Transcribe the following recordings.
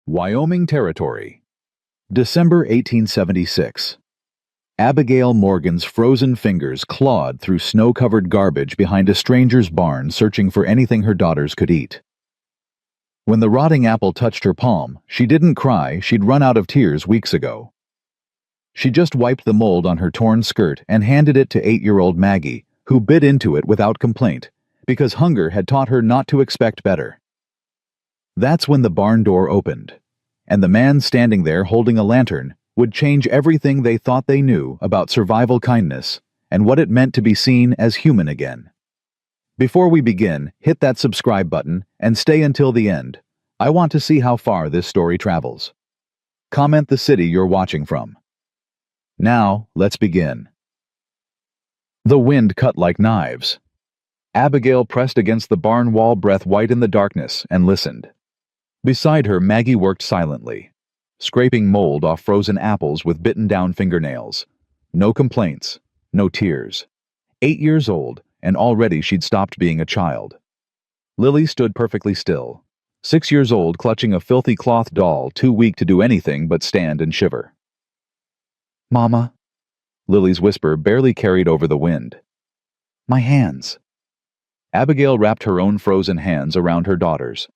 Wyoming Territory, December 1876. Abigail Morgan's frozen fingers clawed through snow-covered garbage behind a stranger's barn searching for anything her daughters could eat. When the rotting apple touched her palm, she didn't cry. She'd run out of tears weeks ago. She just wiped the mold on her torn skirt and handed it to 8-year-old Maggie, who bit into it without complaint, because hunger had taught her not to expect better. That's when the barn door opened, and the man standing there holding a lantern would change everything they thought they knew about survival kindness and what it meant to be seen as human again. Before we begin, hit that subscribe button and stay until the end. I want to see how far this story travels. Comment the city you're watching from. Now, let's begin. The wind cut like knives. Abigail pressed against the barn wall, breath white in the darkness, and listened. Beside her, Maggie worked silently, scraping mold off frozen apples with bitten-down fingernails. No complaints, no tears. 8 years old, and already she'd stopped being a child. Lily stood perfectly still, 6 years old, clutching a filthy cloth doll, too weak to do anything but stand and shiver. "Mama," Lily's whisper barely carried over the wind. "My hands." Abigail wrapped her own frozen hands around her daughter's,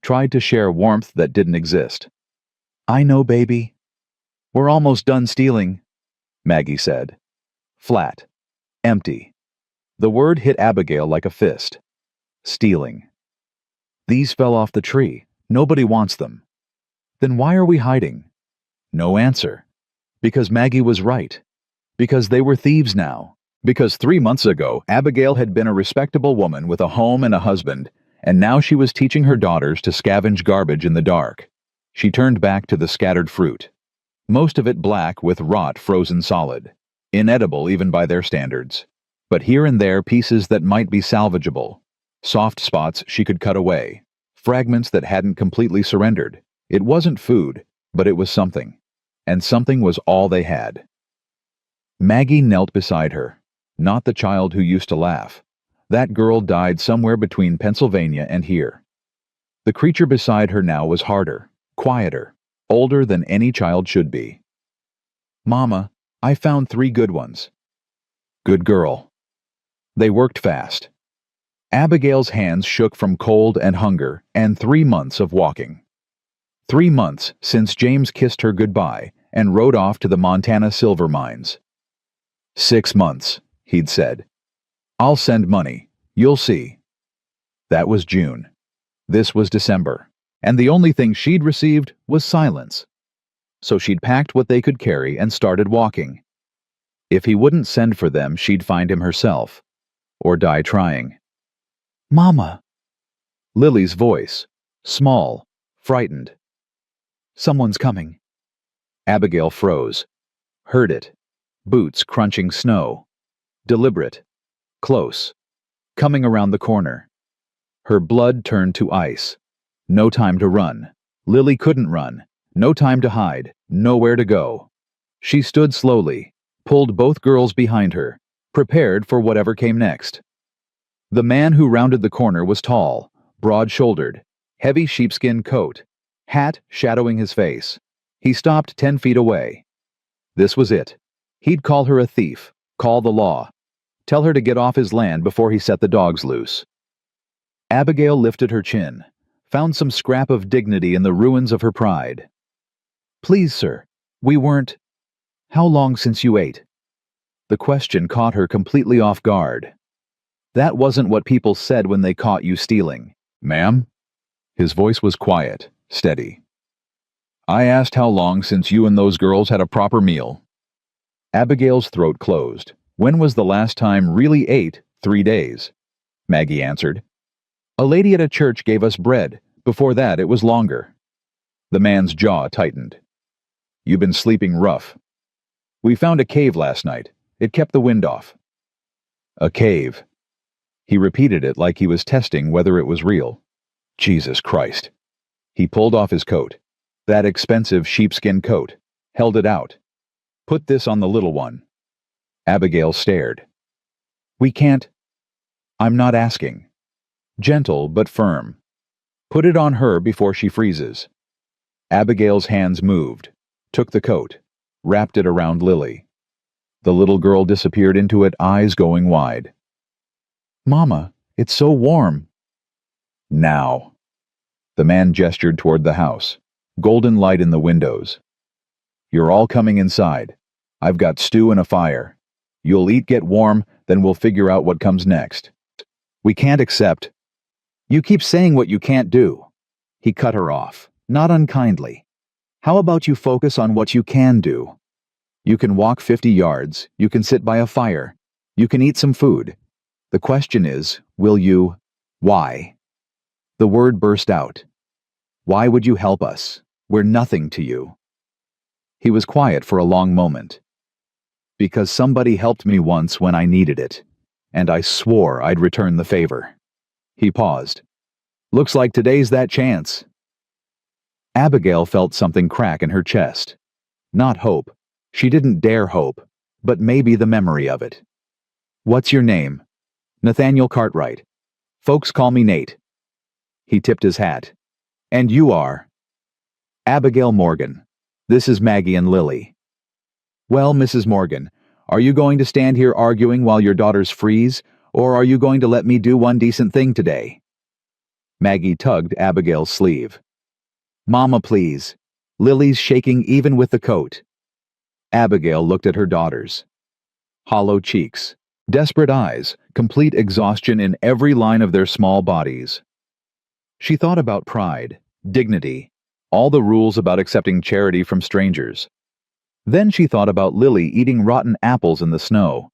tried to share warmth that didn't exist. "I know, baby. We're almost done stealing," Maggie said. Flat. Empty. The word hit Abigail like a fist. Stealing. These fell off the tree. Nobody wants them. Then why are we hiding? No answer. Because Maggie was right. Because they were thieves now. Because 3 months ago, Abigail had been a respectable woman with a home and a husband, and now she was teaching her daughters to scavenge garbage in the dark. She turned back to the scattered fruit. Most of it black with rot frozen solid. Inedible even by their standards. But here and there pieces that might be salvageable. Soft spots she could cut away. Fragments that hadn't completely surrendered. It wasn't food, but it was something. And something was all they had. Maggie knelt beside her. Not the child who used to laugh. That girl died somewhere between Pennsylvania and here. The creature beside her now was harder, quieter, older than any child should be. "Mama, I found 3 good ones." "Good girl." They worked fast. Abigail's hands shook from cold and hunger and 3 months of walking. 3 months since James kissed her goodbye and rode off to the Montana silver mines. 6 months, he'd said. "I'll send money. You'll see." That was June. This was December. And the only thing she'd received was silence. So she'd packed what they could carry and started walking. If he wouldn't send for them, she'd find him herself. Or die trying. "Mama." Lily's voice. Small. Frightened. "Someone's coming." Abigail froze. Heard it. Boots crunching snow. Deliberate. Close. Coming around the corner. Her blood turned to ice. No time to run. Lily couldn't run. No time to hide. Nowhere to go. She stood slowly, pulled both girls behind her, prepared for whatever came next. The man who rounded the corner was tall, broad-shouldered, heavy sheepskin coat, hat shadowing his face. He stopped 10 feet away. This was it. He'd call her a thief, call the law. Tell her to get off his land before he set the dogs loose. Abigail lifted her chin, found some scrap of dignity in the ruins of her pride. "Please, sir, we weren't... How long since you ate?" The question caught her completely off guard. That wasn't what people said when they caught you stealing. "Ma'am?" His voice was quiet, steady. "I asked how long since you and those girls had a proper meal." Abigail's throat closed. When was the last time really ate? 3 days. Maggie answered. "A lady at a church gave us bread. Before that, it was longer." The man's jaw tightened. "You've been sleeping rough." "We found a cave last night. It kept the wind off." "A cave." He repeated it like he was testing whether it was real. Jesus Christ. He pulled off his coat. That expensive sheepskin coat. Held it out. "Put this on the little one." Abigail stared. "We can't." "I'm not asking." Gentle but firm. "Put it on her before she freezes." Abigail's hands moved, took the coat, wrapped it around Lily. The little girl disappeared into it, eyes going wide. "Mama, it's so warm." "Now." The man gestured toward the house, golden light in the windows. "You're all coming inside. I've got stew and a fire. You'll eat, get warm, then we'll figure out what comes next. We can't accept—" "You keep saying what you can't do." He cut her off, not unkindly. "How about you focus on what you can do? You can walk 50 yards, you can sit by a fire, you can eat some food. The question is, will you? Why?" The word burst out. "Why would you help us? We're nothing to you." He was quiet for a long moment. "Because somebody helped me once when I needed it, and I swore I'd return the favor." He paused. "Looks like today's that chance." Abigail felt something crack in her chest. Not hope. She didn't dare hope, but maybe the memory of it. "What's your name?" "Nathaniel Cartwright. Folks call me Nate." He tipped his hat. "And you are?" "Abigail Morgan. This is Maggie and Lily." "Well, Mrs. Morgan, are you going to stand here arguing while your daughters freeze, or are you going to let me do one decent thing today?" Maggie tugged Abigail's sleeve. "Mama, please. Lily's shaking even with the coat." Abigail looked at her daughters. Hollow cheeks, desperate eyes, complete exhaustion in every line of their small bodies. She thought about pride, dignity, all the rules about accepting charity from strangers. Then she thought about Lily eating rotten apples in the snow,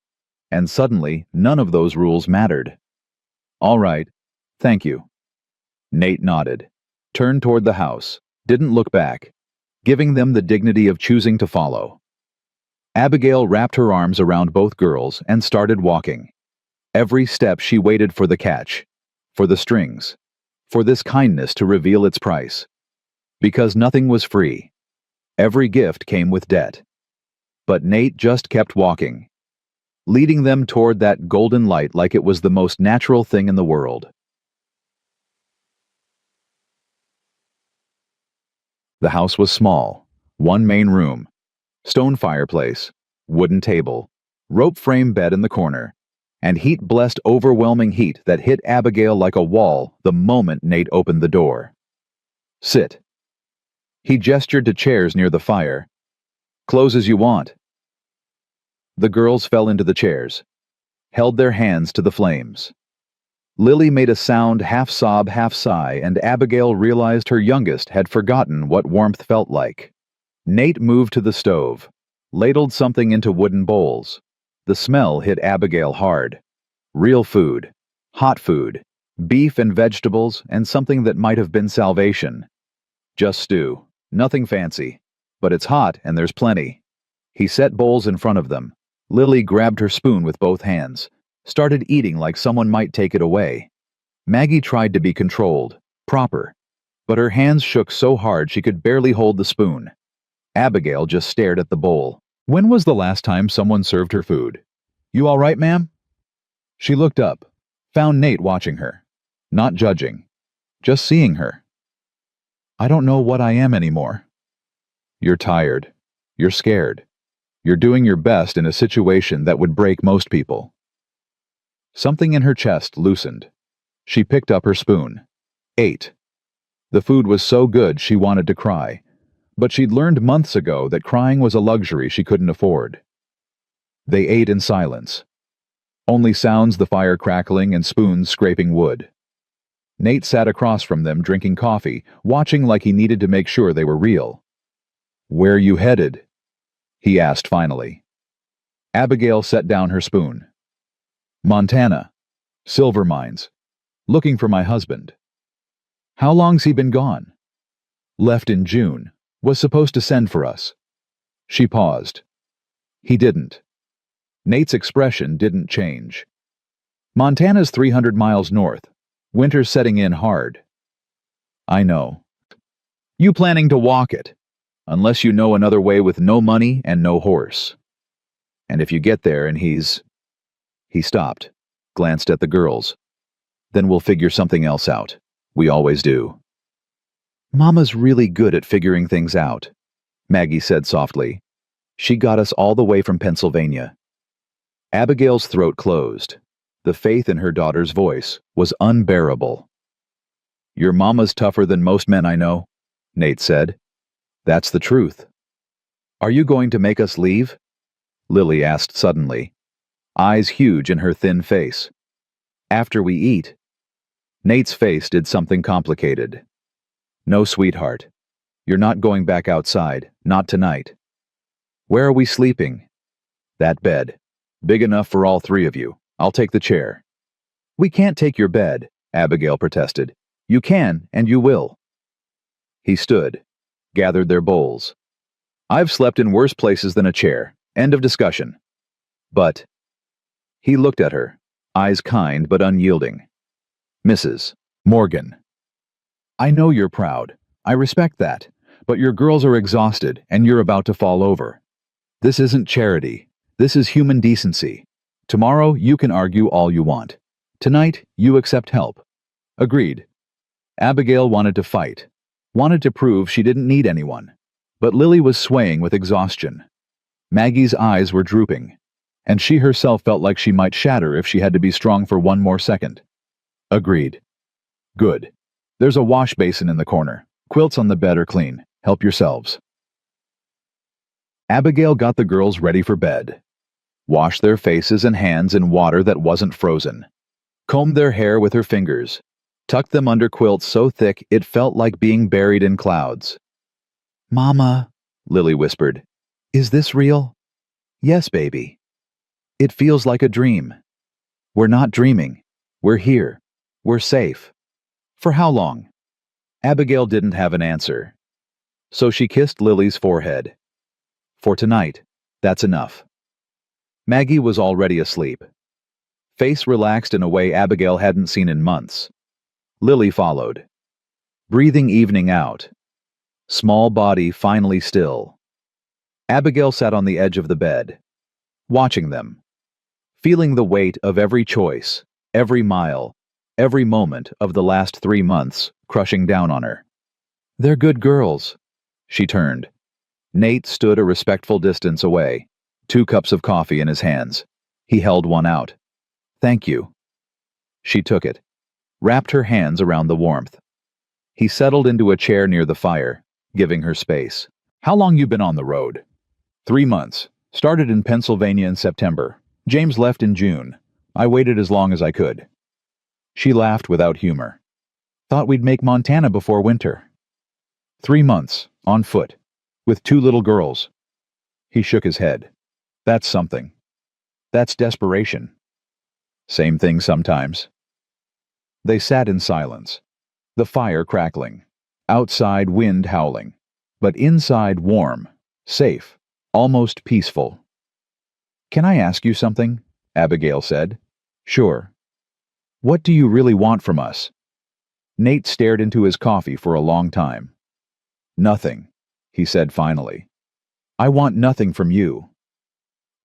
and suddenly none of those rules mattered. "All right, thank you." Nate nodded, turned toward the house, didn't look back, giving them the dignity of choosing to follow. Abigail wrapped her arms around both girls and started walking. Every step she waited for the catch, for the strings, for this kindness to reveal its price. Because nothing was free. Every gift came with debt. But Nate just kept walking, leading them toward that golden light like it was the most natural thing in the world. The house was small, one main room, stone fireplace, wooden table, rope frame bed in the corner, and heat-blessed overwhelming heat that hit Abigail like a wall the moment Nate opened the door. "Sit." He gestured to chairs near the fire. "Close as you want." The girls fell into the chairs, held their hands to the flames. Lily made a sound half sob, half sigh, and Abigail realized her youngest had forgotten what warmth felt like. Nate moved to the stove, ladled something into wooden bowls. The smell hit Abigail hard. Real food, hot food, beef and vegetables, and something that might have been salvation. Just stew, nothing fancy, but it's hot and there's plenty. He set bowls in front of them. Lily grabbed her spoon with both hands, started eating like someone might take it away. Maggie tried to be controlled, proper, but her hands shook so hard she could barely hold the spoon. Abigail just stared at the bowl. When was the last time someone served her food? "You all right, ma'am?" She looked up, found Nate watching her, not judging, just seeing her. "I don't know what I am anymore." "You're tired. You're scared. You're doing your best in a situation that would break most people." Something in her chest loosened. She picked up her spoon, ate. The food was so good she wanted to cry, but she'd learned months ago that crying was a luxury she couldn't afford. They ate in silence. Only sounds, the fire crackling and spoons scraping wood. Nate sat across from them drinking coffee, watching like he needed to make sure they were real. "Where you headed?" he asked finally. Abigail set down her spoon. "Montana. Silver mines. Looking for my husband." "How long's he been gone?" "Left in June. Was supposed to send for us." She paused. He didn't. Nate's expression didn't change. "Montana's 300 miles north. Winter's setting in hard." "I know." "You planning to walk it? Unless you know another way with no money and no horse. And if you get there and he's—" He stopped, glanced at the girls. "Then we'll figure something else out. We always do." Mama's really good at figuring things out, Maggie said softly. She got us all the way from Pennsylvania. Abigail's throat closed. The faith in her daughter's voice was unbearable. Your mama's tougher than most men I know, Nate said. That's the truth. Are you going to make us leave? Lily asked suddenly, eyes huge in her thin face. After we eat. Nate's face did something complicated. No, sweetheart. You're not going back outside, not tonight. Where are we sleeping? That bed. Big enough for all three of you. I'll take the chair. We can't take your bed, Abigail protested. You can, and you will. He stood, gathered their bowls. I've slept in worse places than a chair. End of discussion. But... He looked at her, eyes kind but unyielding. Mrs. Morgan. I know you're proud. I respect that. But your girls are exhausted, and you're about to fall over. This isn't charity. This is human decency. Tomorrow, you can argue all you want. Tonight, you accept help. Agreed. Abigail wanted to fight, wanted to prove she didn't need anyone. But Lily was swaying with exhaustion. Maggie's eyes were drooping, and she herself felt like she might shatter if she had to be strong for one more second. Agreed. Good. There's a wash basin in the corner. Quilts on the bed are clean. Help yourselves. Abigail got the girls ready for bed. Washed their faces and hands in water that wasn't frozen. Combed their hair with her fingers. Tucked them under quilts so thick it felt like being buried in clouds. Mama, Lily whispered, is this real? Yes, baby. It feels like a dream. We're not dreaming. We're here. We're safe. For how long? Abigail didn't have an answer. So she kissed Lily's forehead. For tonight, that's enough. Maggie was already asleep. Face relaxed in a way Abigail hadn't seen in months. Lily followed. Breathing evening out. Small body finally still. Abigail sat on the edge of the bed, watching them, feeling the weight of every choice, every mile, every moment of the last 3 months crushing down on her. They're good girls. She turned. Nate stood a respectful distance away, 2 cups of coffee in his hands. He held one out. Thank you. She took it, wrapped her hands around the warmth. He settled into a chair near the fire, giving her space. How long you been on the road? 3 months. Started in Pennsylvania in September. James left in June. I waited as long as I could. She laughed without humor. Thought we'd make Montana before winter. 3 months, on foot, with 2 little girls. He shook his head. That's something. That's desperation. Same thing sometimes. They sat in silence, the fire crackling, outside wind howling, but inside warm, safe, almost peaceful. Can I ask you something? Abigail said. Sure. What do you really want from us? Nate stared into his coffee for a long time. Nothing, he said finally. I want nothing from you.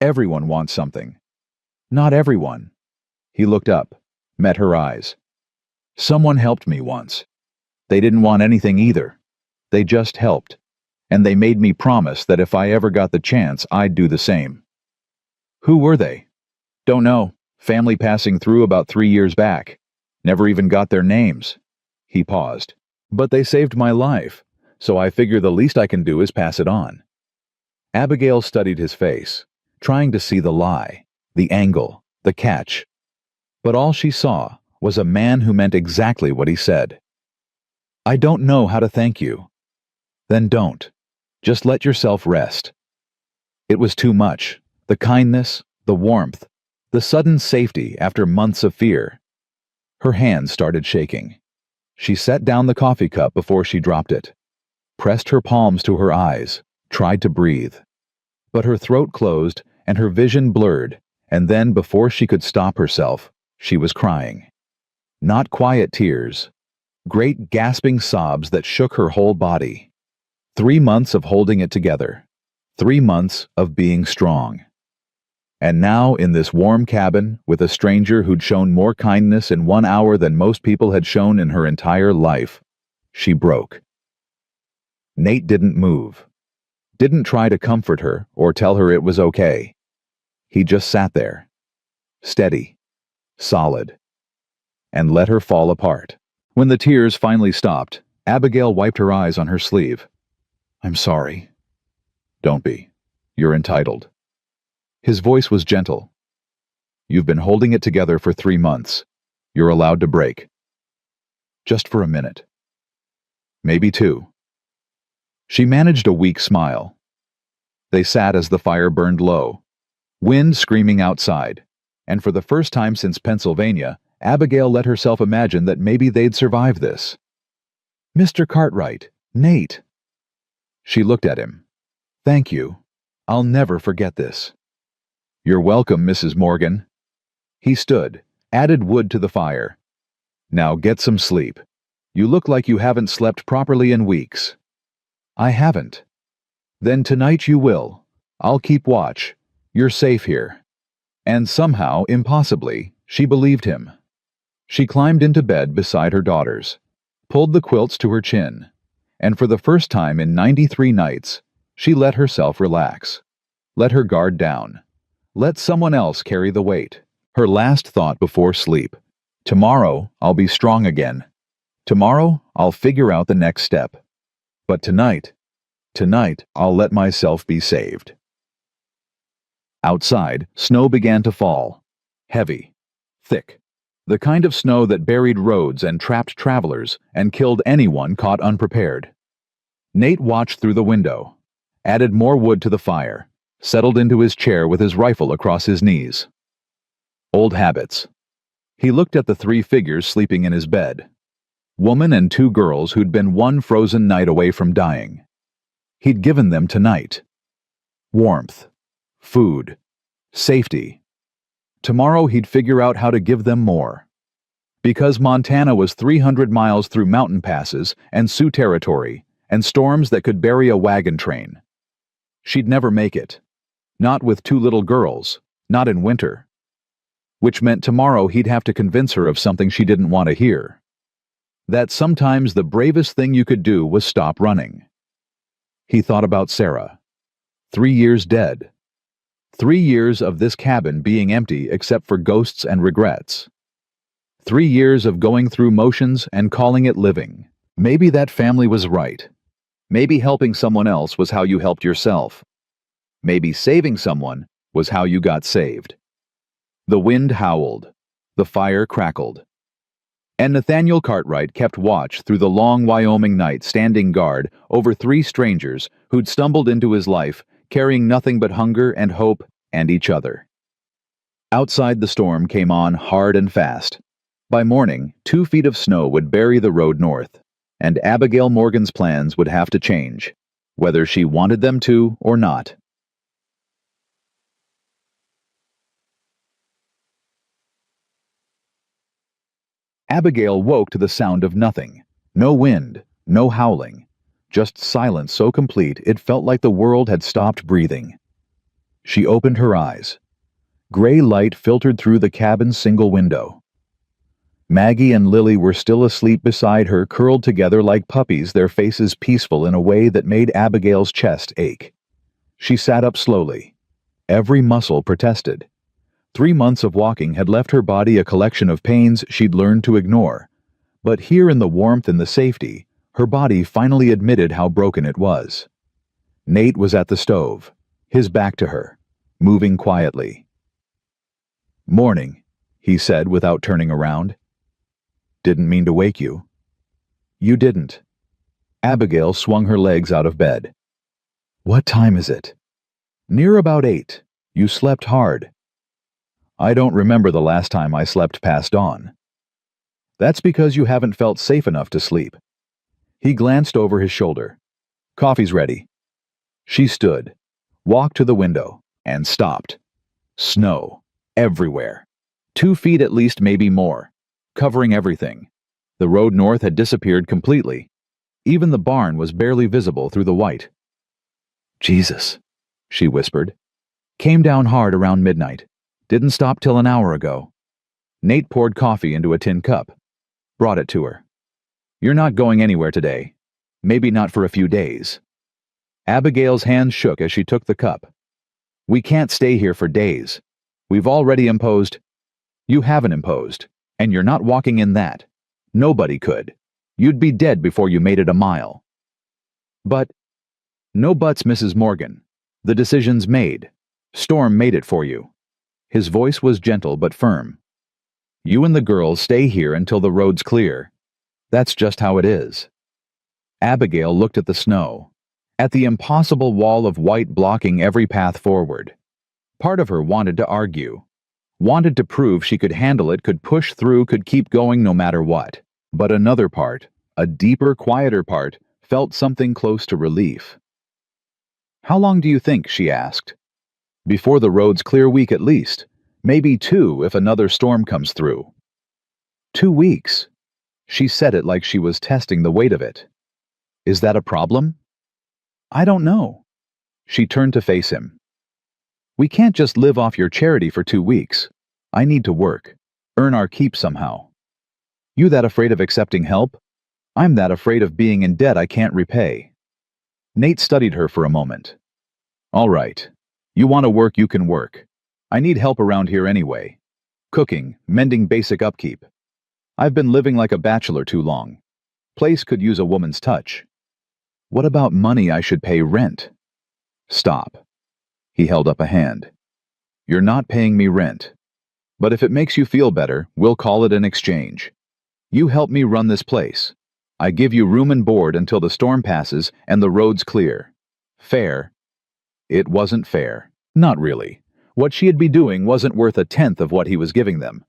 Everyone wants something. Not everyone. He looked up, met her eyes. Someone helped me once. They didn't want anything either. They just helped. And they made me promise that if I ever got the chance, I'd do the same. Who were they? Don't know. Family passing through about 3 years back. Never even got their names. He paused. But they saved my life, so I figure the least I can do is pass it on. Abigail studied his face, trying to see the lie, the angle, the catch. But all she saw was a man who meant exactly what he said. I don't know how to thank you. Then don't. Just let yourself rest. It was too much. The kindness, the warmth, the sudden safety after months of fear. Her hands started shaking. She set down the coffee cup before she dropped it, pressed her palms to her eyes, tried to breathe. But her throat closed and her vision blurred, and then before she could stop herself, she was crying. Not quiet tears, great gasping sobs that shook her whole body. 3 months of holding it together. 3 months of being strong. And now, in this warm cabin, with a stranger who'd shown more kindness in 1 hour than most people had shown in her entire life, she broke. Nate didn't move. Didn't try to comfort her or tell her it was okay. He just sat there, steady, solid, and let her fall apart. When the tears finally stopped, Abigail wiped her eyes on her sleeve. "I'm sorry." "Don't be. You're entitled." His voice was gentle. "You've been holding it together for 3 months. You're allowed to break. Just for a minute. Maybe 2. She managed a weak smile. They sat as the fire burned low, wind screaming outside, and for the first time since Pennsylvania, Abigail let herself imagine that maybe they'd survive this. "Mr. Cartwright, Nate." She looked at him. "Thank you. I'll never forget this." "You're welcome, Mrs. Morgan." He stood, added wood to the fire. "Now get some sleep. You look like you haven't slept properly in weeks." "I haven't." "Then tonight you will. I'll keep watch. You're safe here." And somehow, impossibly, she believed him. She climbed into bed beside her daughters, pulled the quilts to her chin, and for the first time in 93 nights, she let herself relax. Let her guard down. Let someone else carry the weight. Her last thought before sleep: tomorrow I'll be strong again. Tomorrow I'll figure out the next step. But tonight I'll let myself be saved. Outside, snow began to fall. Heavy, thick. The kind of snow that buried roads and trapped travelers and killed anyone caught unprepared. Nate watched through the window, added more wood to the fire, settled into his chair with his rifle across his knees. Old habits. He looked at the 3 figures sleeping in his bed. Woman and 2 girls who'd been one frozen night away from dying. He'd given them tonight. Warmth, food, safety. Tomorrow he'd figure out how to give them more. Because Montana was 300 miles through mountain passes and Sioux territory and storms that could bury a wagon train. She'd never make it. Not with 2 little girls, not in winter. Which meant tomorrow he'd have to convince her of something she didn't want to hear. That sometimes the bravest thing you could do was stop running. He thought about Sarah. 3 years dead. 3 years of this cabin being empty except for ghosts and regrets. 3 years of going through motions and calling it living. Maybe that family was right. Maybe helping someone else was how you helped yourself. Maybe saving someone was how you got saved. The wind howled. The fire crackled. And Nathaniel Cartwright kept watch through the long Wyoming night, standing guard over 3 strangers who'd stumbled into his life, carrying nothing but hunger and hope and each other. Outside, the storm came on hard and fast. By morning, 2 feet of snow would bury the road north, and Abigail Morgan's plans would have to change, whether she wanted them to or not. Abigail woke to the sound of nothing. No wind, no howling. Just silence so complete it felt like the world had stopped breathing. She opened her eyes. Gray light filtered through the cabin's single window. Maggie and Lily were still asleep beside her, curled together like puppies, their faces peaceful in a way that made Abigail's chest ache. She sat up slowly. Every muscle protested. 3 months of walking had left her body a collection of pains she'd learned to ignore. But here in the warmth and the safety, her body finally admitted how broken it was. Nate was at the stove, his back to her, moving quietly. "Morning," he said without turning around. "Didn't mean to wake you." "You didn't." Abigail swung her legs out of bed. "What time is it?" "Near about 8. You slept hard." "I don't remember the last time I slept past dawn." "That's because you haven't felt safe enough to sleep." He glanced over his shoulder. "Coffee's ready." She stood, walked to the window, and stopped. Snow. Everywhere. 2 feet at least, maybe more. Covering everything. The road north had disappeared completely. Even the barn was barely visible through the white. "Jesus," she whispered. "Came down hard around midnight. Didn't stop till an hour ago." Nate poured coffee into a tin cup. Brought it to her. "You're not going anywhere today. Maybe not for a few days. Abigail's hand shook as she took the cup. We can't stay here for days. We've already imposed. You haven't imposed, and you're not walking in that. Nobody could. You'd be dead before you made it a mile. But, no buts, Mrs. Morgan. The decision's made. Storm made it for you. His voice was gentle but firm. You and the girls stay here until the road's clear. That's just how it is. Abigail looked at the snow, at the impossible wall of white blocking every path forward. Part of her wanted to argue, wanted to prove she could handle it, could push through, could keep going no matter what. But another part, a deeper, quieter part, felt something close to relief. How long do you think, she asked. Before the road's clear, week at least. Maybe 2 if another storm comes through. 2 weeks. She said it like she was testing the weight of it. Is that a problem? I don't know. She turned to face him. We can't just live off your charity for 2 weeks. I need to work, earn our keep somehow. You that afraid of accepting help? I'm that afraid of being in debt I can't repay. Nate studied her for a moment. All right. You want to work, you can work. I need help around here anyway. Cooking, mending, basic upkeep. I've been living like a bachelor too long. Place could use a woman's touch. What about money I should pay rent? Stop. He held up a hand. You're not paying me rent. But if it makes you feel better, we'll call it an exchange. You help me run this place. I give you room and board until the storm passes and the road's clear. Fair? It wasn't fair. Not really. What she'd be doing wasn't worth 1/10 of what he was giving them.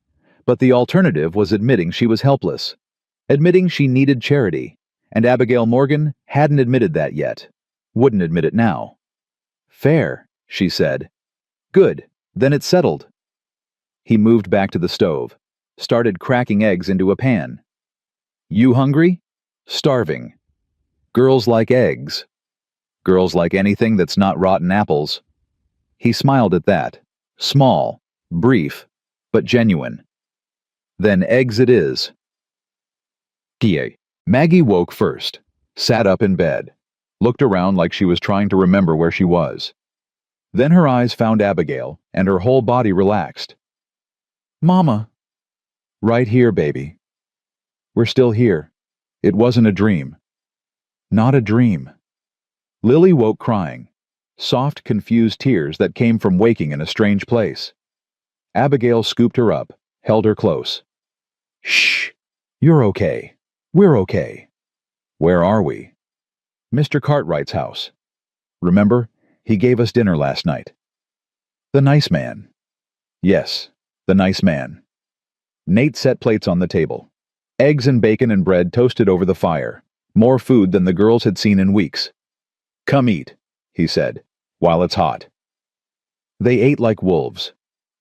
But the alternative was admitting she was helpless. Admitting she needed charity. And Abigail Morgan hadn't admitted that yet. Wouldn't admit it now. Fair, she said. Good, then it's settled. He moved back to the stove, started cracking eggs into a pan. You hungry? Starving. Girls like eggs. Girls like anything that's not rotten apples. He smiled at that. Small, brief, but genuine. Then eggs it is. Kie. Maggie woke first, sat up in bed, looked around like she was trying to remember where she was. Then her eyes found Abigail, and her whole body relaxed. Mama. Right here, baby. We're still here. It wasn't a dream. Not a dream. Lily woke crying, soft, confused tears that came from waking in a strange place. Abigail scooped her up, held her close. Shh. You're okay. We're okay. Where are we? Mr. Cartwright's house. Remember, he gave us dinner last night. The nice man. Yes, the nice man. Nate set plates on the table. Eggs and bacon and bread toasted over the fire. More food than the girls had seen in weeks. Come eat, he said, while it's hot. They ate like wolves.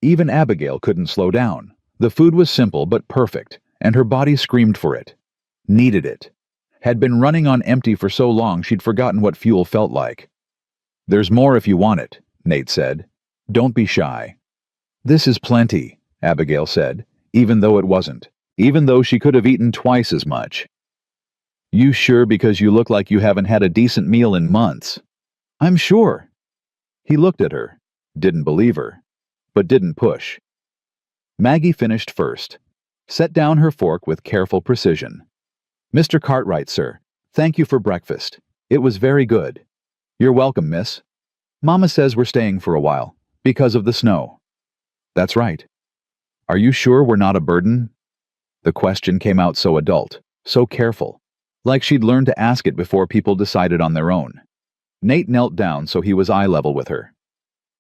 Even Abigail couldn't slow down. The food was simple but perfect, and her body screamed for it. Needed it. Had been running on empty for so long she'd forgotten what fuel felt like. There's more if you want it, Nate said. Don't be shy. This is plenty, Abigail said, even though it wasn't, even though she could have eaten twice as much. You sure, because you look like you haven't had a decent meal in months? I'm sure. He looked at her, didn't believe her, but didn't push. Maggie finished first, set down her fork with careful precision. Mr. Cartwright, sir, thank you for breakfast. It was very good. You're welcome, miss. Mama says we're staying for a while, because of the snow. That's right. Are you sure we're not a burden? The question came out so adult, so careful, like she'd learned to ask it before people decided on their own. Nate knelt down so he was eye level with her.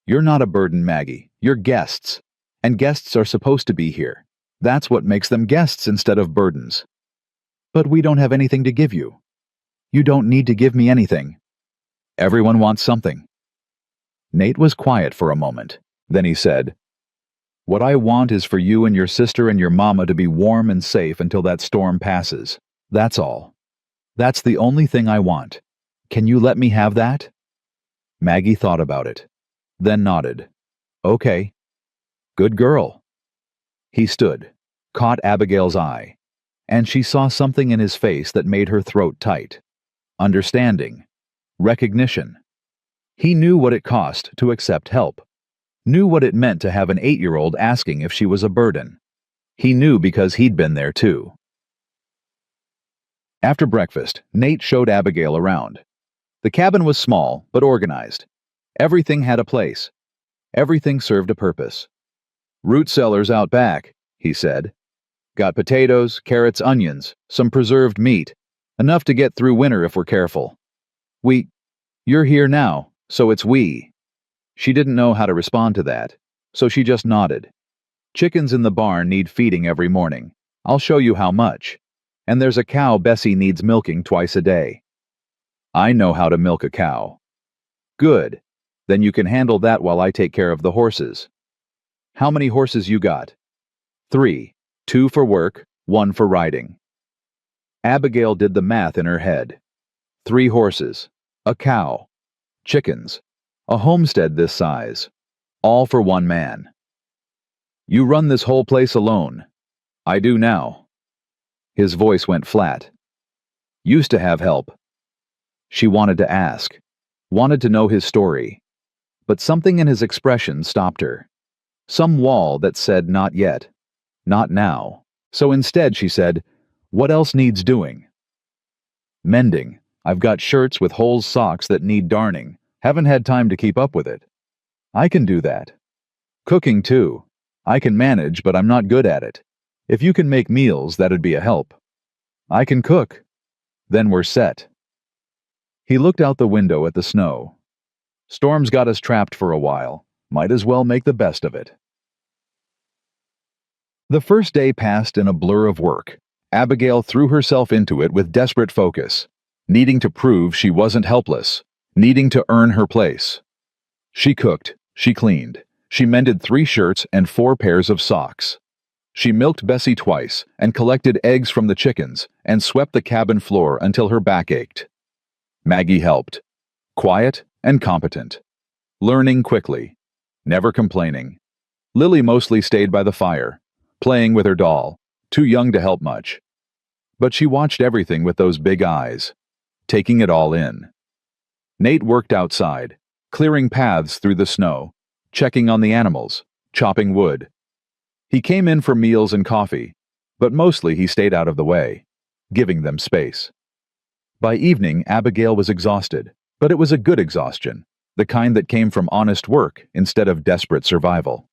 You're not a burden, Maggie. You're guests. And guests are supposed to be here. That's what makes them guests instead of burdens. But we don't have anything to give you. You don't need to give me anything. Everyone wants something. Nate was quiet for a moment. Then he said, What I want is for you and your sister and your mama to be warm and safe until that storm passes. That's all. That's the only thing I want. Can you let me have that? Maggie thought about it, then nodded. Okay. Good girl. He stood, caught Abigail's eye, and she saw something in his face that made her throat tight. understanding, recognition. He knew what it cost to accept help, knew what it meant to have an 8-year-old asking if she was a burden. He knew because he'd been there too. After breakfast, Nate showed Abigail around. The cabin was small, but organized. Everything had a place. Everything served a purpose. "Root cellars out back," he said. "Got potatoes, carrots, onions, some preserved meat. Enough to get through winter if we're careful. You're here now, so it's we." She didn't know how to respond to that, so she just nodded. "Chickens in the barn need feeding every morning. I'll show you how much. And there's a cow Bessie needs milking twice a day." "I know how to milk a cow." "Good. Then you can handle that while I take care of the horses." "How many horses you got?" "3. 2 for work, 1 for riding." Abigail did the math in her head. 3 horses, a cow, chickens, a homestead this size, all for 1 man. "You run this whole place alone." "I do now." His voice went flat. "Used to have help." She wanted to ask, wanted to know his story, but something in his expression stopped her. Some wall that said not yet, not now. So instead she said, "What else needs doing?" "Mending. I've got shirts with holes, socks that need darning. Haven't had time to keep up with it." "I can do that." "Cooking too. I can manage, but I'm not good at it. If you can make meals, that'd be a help." "I can cook." "Then we're set." He looked out the window at the snow. "Storm's got us trapped for a while. Might as well make the best of it." The first day passed in a blur of work. Abigail threw herself into it with desperate focus, needing to prove she wasn't helpless, needing to earn her place. She cooked, she cleaned, she mended 3 shirts and 4 pairs of socks. She milked Bessie twice and collected eggs from the chickens and swept the cabin floor until her back ached. Maggie helped, quiet and competent, learning quickly, never complaining. Lily mostly stayed by the fire, playing with her doll, too young to help much. But she watched everything with those big eyes, taking it all in. Nate worked outside, clearing paths through the snow, checking on the animals, chopping wood. He came in for meals and coffee, but mostly he stayed out of the way, giving them space. By evening, Abigail was exhausted, but it was a good exhaustion, the kind that came from honest work instead of desperate survival.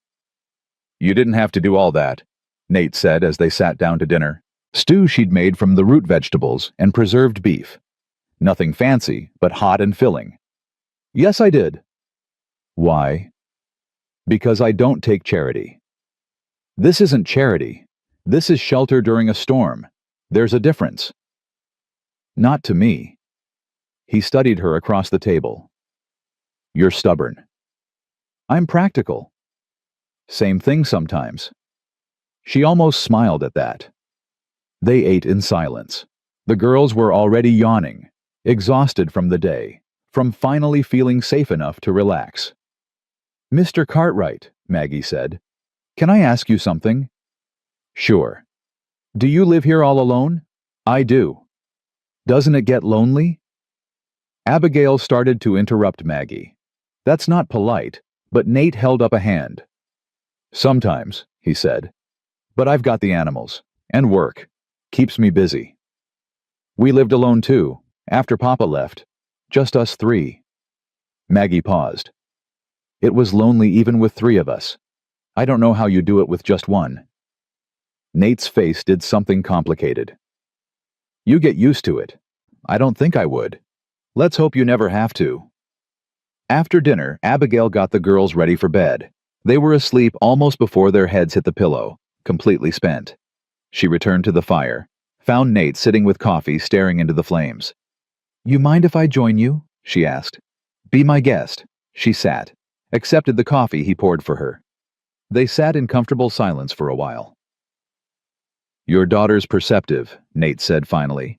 "You didn't have to do all that," Nate said as they sat down to dinner. Stew she'd made from the root vegetables and preserved beef. Nothing fancy, but hot and filling. "Yes, I did." "Why?" "Because I don't take charity." "This isn't charity. This is shelter during a storm. There's a difference." "Not to me." He studied her across the table. "You're stubborn." "I'm practical." "Same thing sometimes." She almost smiled at that. They ate in silence. The girls were already yawning, exhausted from the day, from finally feeling safe enough to relax. "Mr. Cartwright," Maggie said, "can I ask you something?" "Sure." "Do you live here all alone?" "I do." "Doesn't it get lonely?" Abigail started to interrupt Maggie. That's not polite, but Nate held up a hand. "Sometimes," he said. "But I've got the animals, and work. Keeps me busy." "We lived alone too, after Papa left. Just us 3. Maggie paused. "It was lonely even with 3 of us. I don't know how you do it with just 1. Nate's face did something complicated. "You get used to it. I don't think I would. Let's hope you never have to." After dinner, Abigail got the girls ready for bed. They were asleep almost before their heads hit the pillow, completely spent. She returned to the fire, found Nate sitting with coffee staring into the flames. "You mind if I join you?" she asked. "Be my guest." She sat, accepted the coffee he poured for her. They sat in comfortable silence for a while. "Your daughter's perceptive," Nate said finally.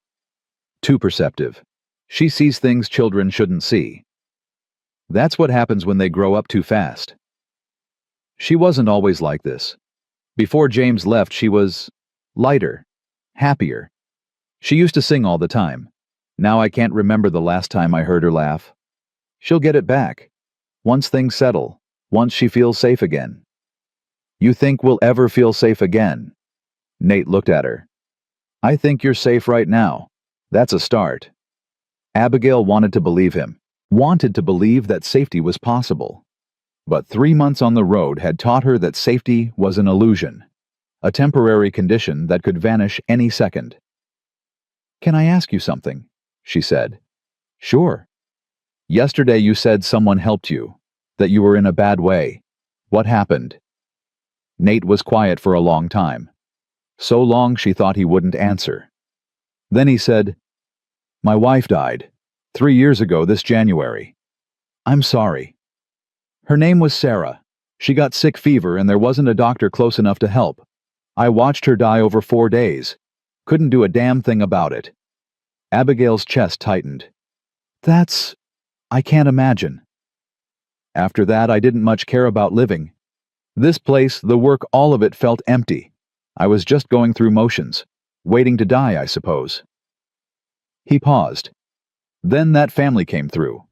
"Too perceptive. She sees things children shouldn't see. That's what happens when they grow up too fast." She wasn't always like this. Before James left, she was lighter, happier. She used to sing all the time. Now I can't remember the last time I heard her laugh. She'll get it back. Once things settle. Once she feels safe again. You think we'll ever feel safe again? Nate looked at her. I think you're safe right now. That's a start. Abigail wanted to believe him. Wanted to believe that safety was possible. But 3 months on the road had taught her that safety was an illusion. A temporary condition that could vanish any second. Can I ask you something? She said. Sure. Yesterday you said someone helped you, that you were in a bad way. What happened? Nate was quiet for a long time. So long she thought he wouldn't answer. Then he said, My wife died, 3 years ago this January. I'm sorry. Her name was Sarah. She got sick fever and there wasn't a doctor close enough to help. I watched her die over 4 days. Couldn't do a damn thing about it. Abigail's chest tightened. I can't imagine. After that, I didn't much care about living. This place, the work, all of it felt empty. I was just going through motions. Waiting to die, I suppose. He paused. Then that family came through.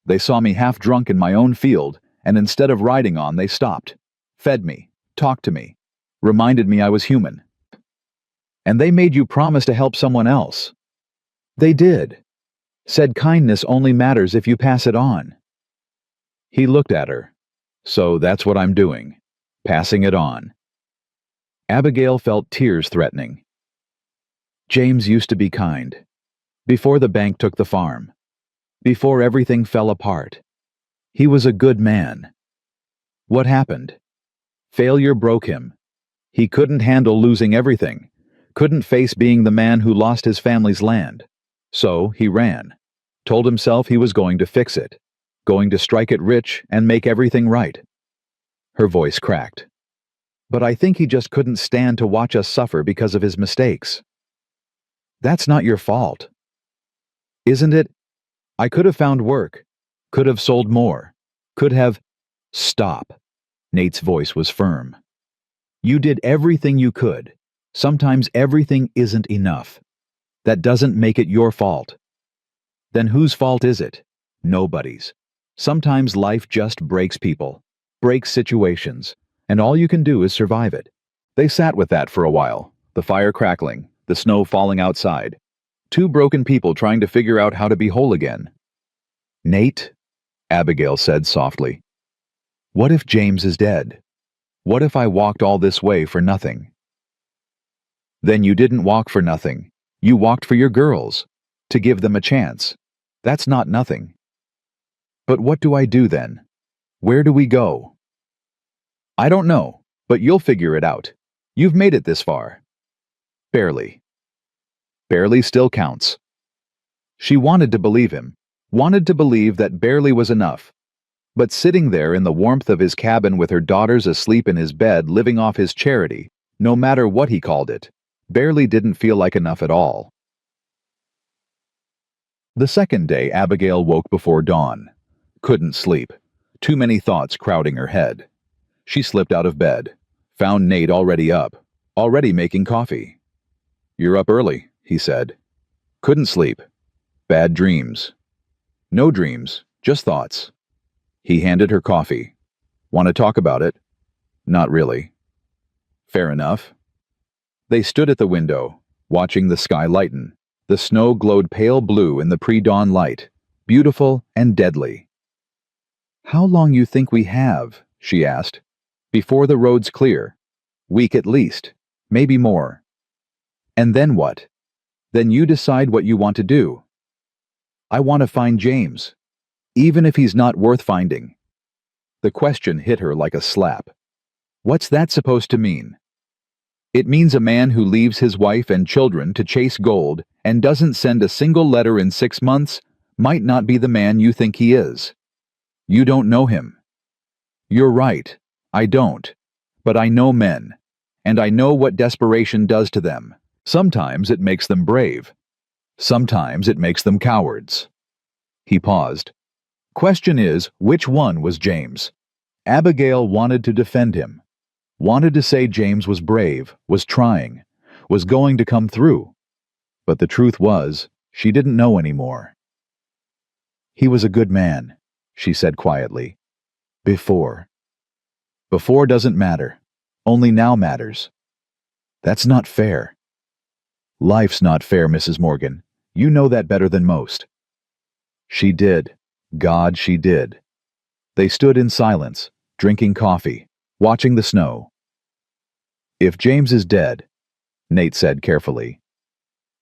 They saw me half drunk in my own field, and instead of riding on, they stopped. Fed me. Talked to me. Reminded me I was human. And they made you promise to help someone else. They did. Said kindness only matters if you pass it on. He looked at her. So that's what I'm doing. Passing it on. Abigail felt tears threatening. James used to be kind. Before the bank took the farm. Before everything fell apart. He was a good man. What happened? Failure broke him. He couldn't handle losing everything. Couldn't face being the man who lost his family's land. So he ran. Told himself he was going to fix it. Going to strike it rich and make everything right. Her voice cracked. But I think he just couldn't stand to watch us suffer because of his mistakes. That's not your fault. Isn't it? I could have found work. Could have sold more. Could have... Stop. Nate's voice was firm. You did everything you could. Sometimes everything isn't enough. That doesn't make it your fault. Then whose fault is it? Nobody's. Sometimes life just breaks people, breaks situations, and all you can do is survive it. They sat with that for a while, the fire crackling, the snow falling outside. 2 broken people trying to figure out how to be whole again. Nate, Abigail said softly, what if James is dead? What if I walked all this way for nothing? Then you didn't walk for nothing. You walked for your girls, to give them a chance. That's not nothing. But what do I do then? Where do we go? I don't know, but you'll figure it out. You've made it this far. Barely. Barely still counts. She wanted to believe him, wanted to believe that barely was enough. But sitting there in the warmth of his cabin with her daughters asleep in his bed living off his charity, no matter what he called it, barely didn't feel like enough at all. The second day, Abigail woke before dawn. Couldn't sleep. Too many thoughts crowding her head. She slipped out of bed. Found Nate already up. Already making coffee. You're up early, he said. Couldn't sleep. Bad dreams. No dreams, just thoughts. He handed her coffee. Want to talk about it? Not really. Fair enough. They stood at the window, watching the sky lighten. The snow glowed pale blue in the pre-dawn light, beautiful and deadly. How long you think we have? She asked. Before the road's clear. Week at least, maybe more. And then what? Then you decide what you want to do. I want to find James, even if he's not worth finding. The question hit her like a slap. What's that supposed to mean? It means a man who leaves his wife and children to chase gold and doesn't send a single letter in 6 months might not be the man you think he is. You don't know him. You're right, I don't. But I know men, and I know what desperation does to them. Sometimes it makes them brave. Sometimes it makes them cowards. He paused. Question is, which one was James? Abigail wanted to defend him. Wanted to say James was brave, was trying, was going to come through. But the truth was, She didn't know anymore. He was a good man, she said quietly. Before. Before doesn't matter. Only now matters. That's not fair. Life's not fair, Mrs. Morgan. You know that better than most. She did. God, she did. They stood in silence, drinking coffee, watching the snow. If James is dead, Nate said carefully,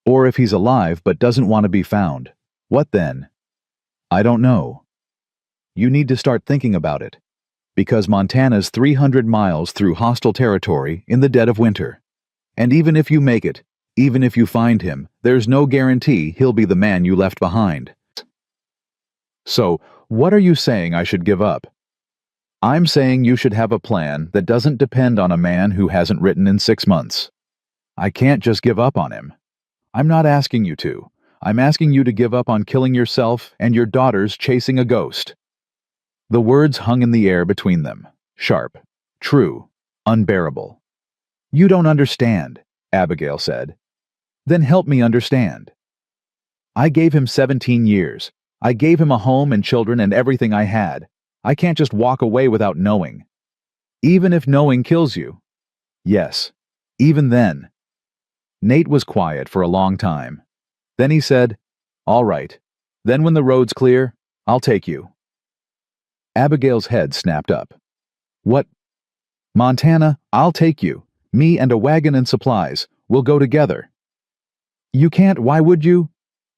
or if he's alive but doesn't want to be found, what then? I don't know. You need to start thinking about it, because Montana's 300 miles through hostile territory in the dead of winter. And even if you make it, even if you find him, there's no guarantee he'll be the man you left behind. So, what are you saying I should give up? I'm saying you should have a plan that doesn't depend on a man who hasn't written in 6 months. I can't just give up on him. I'm not asking you to. I'm asking you to give up on killing yourself and your daughters chasing a ghost. The words hung in the air between them, sharp, true, unbearable. You don't understand, Abigail said. Then help me understand. I gave him 17 years. I gave him a home and children and everything I had. I can't just walk away without knowing. Even if knowing kills you. Yes, even then. Nate was quiet for a long time. Then he said, All right. Then when the road's clear, I'll take you. Abigail's head snapped up. What? Montana, I'll take you. Me and a wagon and supplies. We'll go together. You can't, why would you?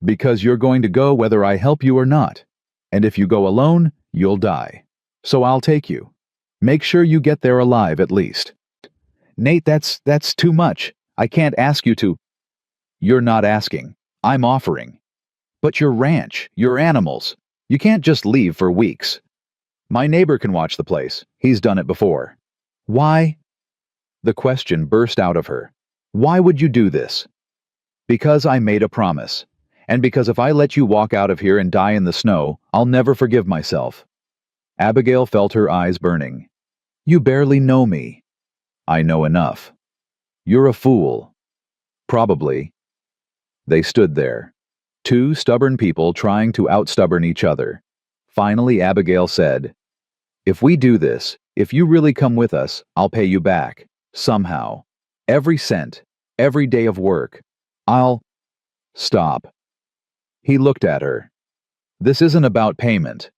Because you're going to go whether I help you or not. And if you go alone, you'll die. So I'll take you. Make sure you get there alive at least. Nate, that's too much. I can't ask you to. You're not asking. I'm offering. But your ranch, your animals, you can't just leave for weeks. My neighbor can watch the place. He's done it before. Why? The question burst out of her. Why would you do this? Because I made a promise. And because if I let you walk out of here and die in the snow, I'll never forgive myself. Abigail felt her eyes burning. You barely know me. I know enough. You're a fool. Probably. They stood there. Two stubborn people trying to outstubborn each other. Finally, Abigail said, If we do this, if you really come with us, I'll pay you back. Somehow. Every cent. Every day of work. I'll... Stop. He looked at her. This isn't about payment.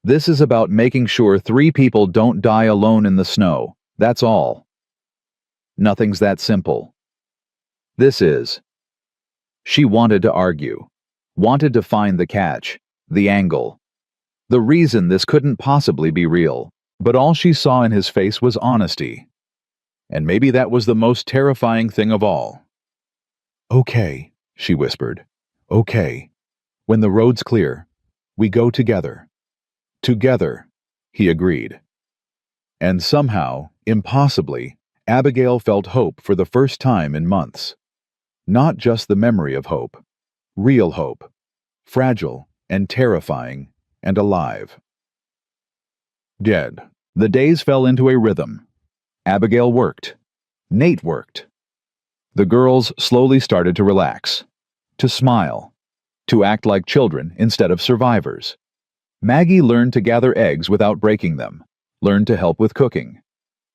This is about making sure 3 people don't die alone in the snow. That's all. Nothing's that simple. This is. She wanted to argue. Wanted to find the catch. The angle. The reason this couldn't possibly be real. But all she saw in his face was honesty. And maybe that was the most terrifying thing of all. Okay, she whispered. Okay. When the road's clear, we go together. Together, he agreed. And somehow, impossibly, Abigail felt hope for the first time in months. Not just the memory of hope. Real hope. Fragile and terrifying and alive. Dead. The days fell into a rhythm. Abigail worked. Nate worked. The girls slowly started to relax. To smile. To act like children instead of survivors. Maggie learned to gather eggs without breaking them, learned to help with cooking,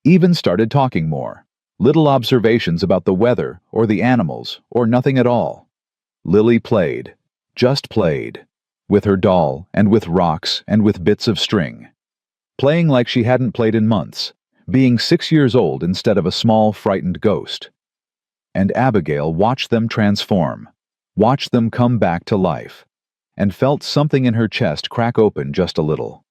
even started talking more, little observations about the weather or the animals or nothing at all. Lily played, just played, with her doll and with rocks and with bits of string, playing like she hadn't played in months, being 6 years old instead of a small, frightened ghost. And Abigail watched them transform, watched them come back to life, and felt something in her chest crack open just a little.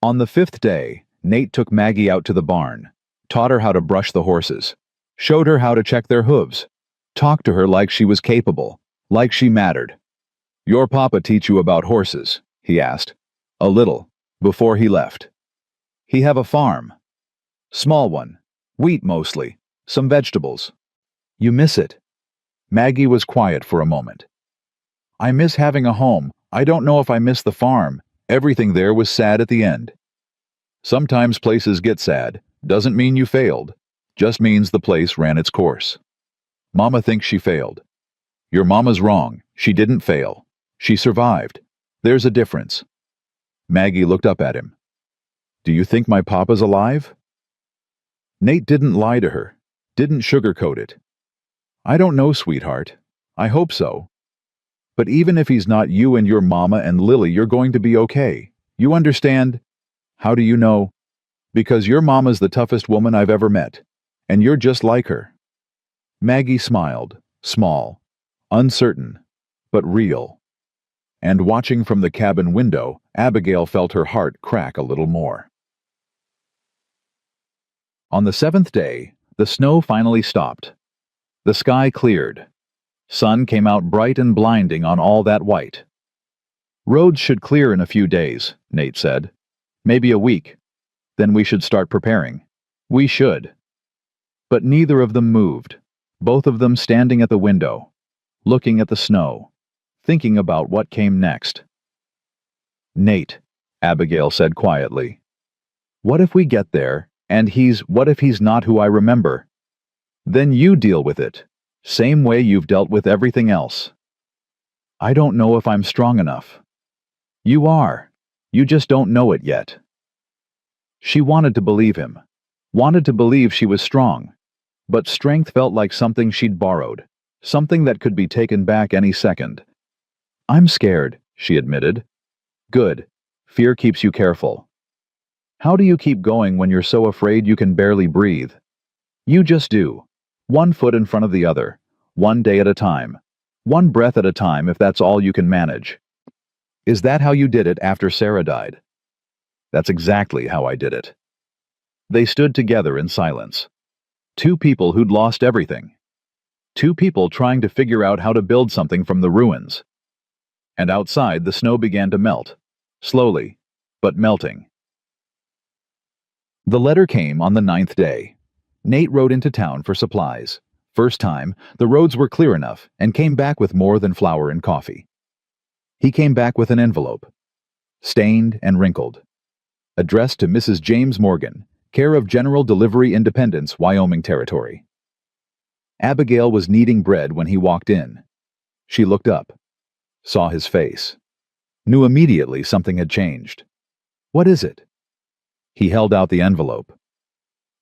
On the 5th day, Nate took Maggie out to the barn, taught her how to brush the horses, showed her how to check their hooves, talked to her like she was capable, like she mattered. Your papa teach you about horses, he asked, a little, before he left. He have a farm. Small one, wheat mostly, some vegetables. You miss it. Maggie was quiet for a moment. I miss having a home. I don't know if I miss the farm. Everything there was sad at the end. Sometimes places get sad. Doesn't mean you failed. Just means the place ran its course. Mama thinks she failed. Your mama's wrong. She didn't fail. She survived. There's a difference. Maggie looked up at him. Do you think my papa's alive? Nate didn't lie to her, didn't sugarcoat it. I don't know, sweetheart. I hope so. But even if he's not, you and your mama and Lily, you're going to be okay. You understand? How do you know? Because your mama's the toughest woman I've ever met, and you're just like her. Maggie smiled, small, uncertain, but real. And watching from the cabin window, Abigail felt her heart crack a little more. On the 7th day, the snow finally stopped. The sky cleared. Sun came out bright and blinding on all that white. Roads should clear in a few days, Nate said. Maybe a week. Then we should start preparing. We should. But neither of them moved, both of them standing at the window, looking at the snow, thinking about what came next. Nate, Abigail said quietly, what if we get there and what if he's not who I remember? Then you deal with it, same way you've dealt with everything else. I don't know if I'm strong enough. You are. You just don't know it yet. She wanted to believe him, wanted to believe she was strong, but strength felt like something she'd borrowed, something that could be taken back any second. I'm scared, she admitted. Good. Fear keeps you careful. How do you keep going when you're so afraid you can barely breathe? You just do. One foot in front of the other, one day at a time, one breath at a time if that's all you can manage. Is that how you did it after Sarah died? That's exactly how I did it. They stood together in silence. Two people who'd lost everything. Two people trying to figure out how to build something from the ruins. And outside, the snow began to melt, slowly, but melting. The letter came on the 9th day. Nate rode into town for supplies. First time, the roads were clear enough and came back with more than flour and coffee. He came back with an envelope, stained and wrinkled, addressed to Mrs. James Morgan, care of General Delivery Independence, Wyoming Territory. Abigail was kneading bread when he walked in. She looked up, saw his face, knew immediately something had changed. What is it? He held out the envelope.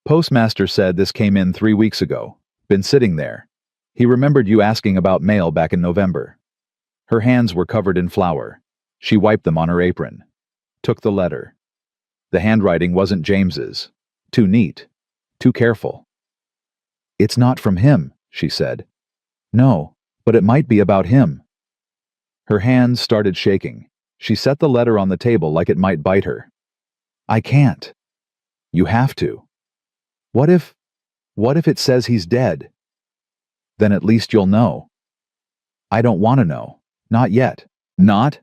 Postmaster said this came in 3 weeks ago. Been sitting there. He remembered you asking about mail back in November. Her hands were covered in flour. She wiped them on her apron. Took the letter. The handwriting wasn't James's. Too neat. Too careful. It's not from him, she said. No, but it might be about him. Her hands started shaking. She set the letter on the table like it might bite her. I can't. You have to. What if it says he's dead? Then at least you'll know. I don't want to know. Not yet. Not?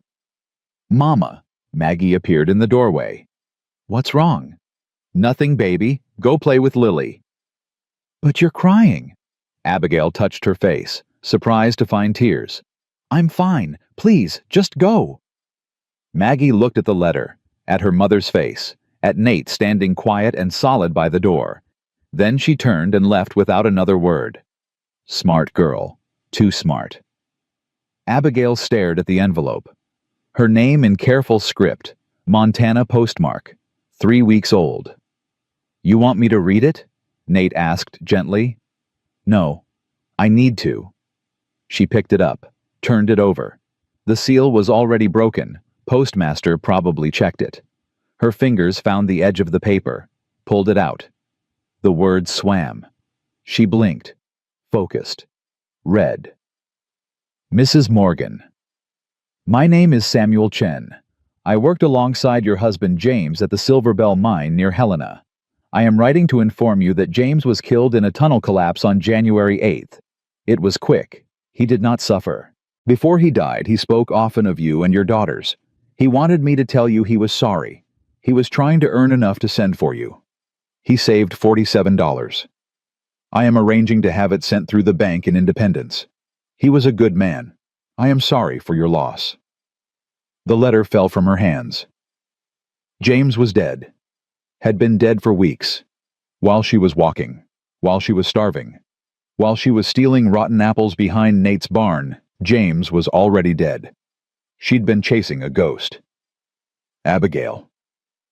Mama, Maggie appeared in the doorway. What's wrong? Nothing, baby. Go play with Lily. But you're crying. Abigail touched her face, surprised to find tears. I'm fine. Please, just go. Maggie looked at the letter, at her mother's face, at Nate standing quiet and solid by the door. Then she turned and left without another word. Smart girl. Too smart. Abigail stared at the envelope. Her name in careful script, Montana postmark, 3 weeks old. You want me to read it? Nate asked gently. No, I need to. She picked it up, turned it over. The seal was already broken. Postmaster probably checked it. Her fingers found the edge of the paper, pulled it out. The words swam. She blinked, focused, read. Mrs. Morgan. My name is Samuel Chen. I worked alongside your husband James at the Silver Bell mine near Helena. I am writing to inform you that James was killed in a tunnel collapse on January 8th. It was quick. He did not suffer. Before he died, he spoke often of you and your daughters. He wanted me to tell you he was sorry. He was trying to earn enough to send for you. He saved $47. I am arranging to have it sent through the bank in Independence. He was a good man. I am sorry for your loss. The letter fell from her hands. James was dead. Had been dead for weeks. While she was walking. While she was starving. While she was stealing rotten apples behind Nate's barn, James was already dead. She'd been chasing a ghost. Abigail.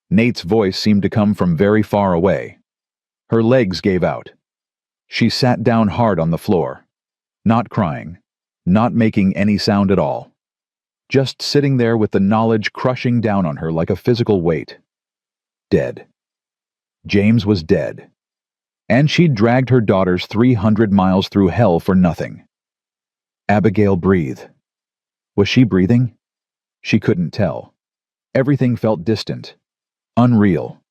Nate's voice seemed to come from very far away. Her legs gave out. She sat down hard on the floor, not crying, not making any sound at all. Just sitting there with the knowledge crushing down on her like a physical weight. Dead. James was dead. And she'd dragged her daughters 300 miles through hell for nothing. Abigail breathed. Was she breathing? She couldn't tell. Everything felt distant, unreal.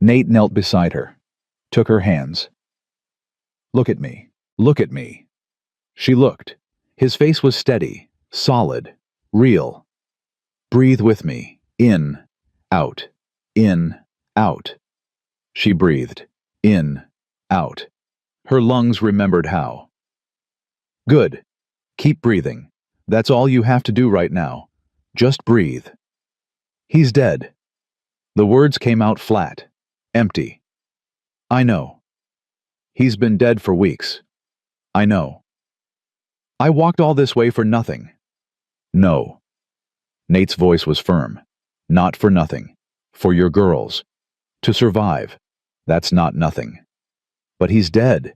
Nate knelt beside her, took her hands. Look at me. Look at me. She looked. His face was steady, solid, real. Breathe with me. In, out, in, out. She breathed. In, out. Her lungs remembered how. Good. Keep breathing. That's all you have to do right now. Just breathe. He's dead. The words came out flat, empty. I know. He's been dead for weeks. I know. I walked all this way for nothing. No. Nate's voice was firm. Not for nothing. For your girls. To survive. That's not nothing. But he's dead.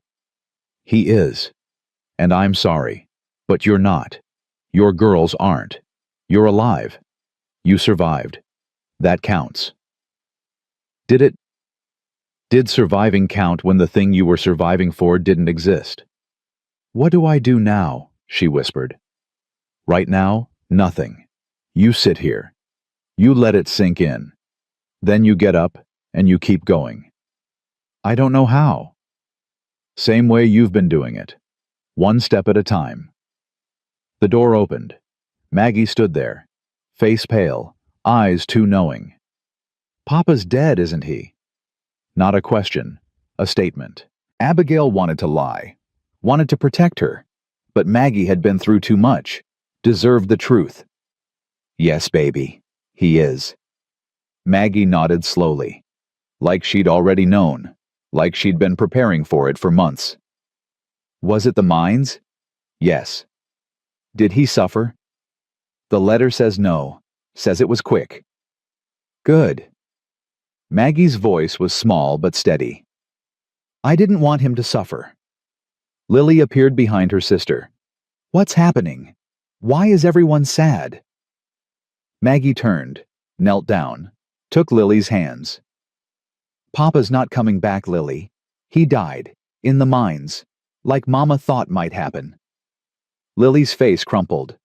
He is. And I'm sorry. But you're not. Your girls aren't. You're alive. You survived. That counts. Did surviving count when the thing you were surviving for didn't exist? What do I do now? She whispered. Right now, nothing. You sit here. You let it sink in. Then you get up and you keep going. I don't know how. Same way you've been doing it. One step at a time. The door opened. Maggie stood there, face pale, eyes too knowing. Papa's dead, isn't he? Not a question, a statement. Abigail wanted to lie, wanted to protect her, but Maggie had been through too much, deserved the truth. Yes, baby, he is. Maggie nodded slowly, like she'd already known, like she'd been preparing for it for months. Was it the mines? Yes. Did he suffer? The letter says no, says it was quick. Good. Maggie's voice was small but steady. I didn't want him to suffer. Lily appeared behind her sister. What's happening? Why is everyone sad? Maggie turned, knelt down, took Lily's hands. Papa's not coming back, Lily. He died, in the mines, like Mama thought might happen. Lily's face crumpled.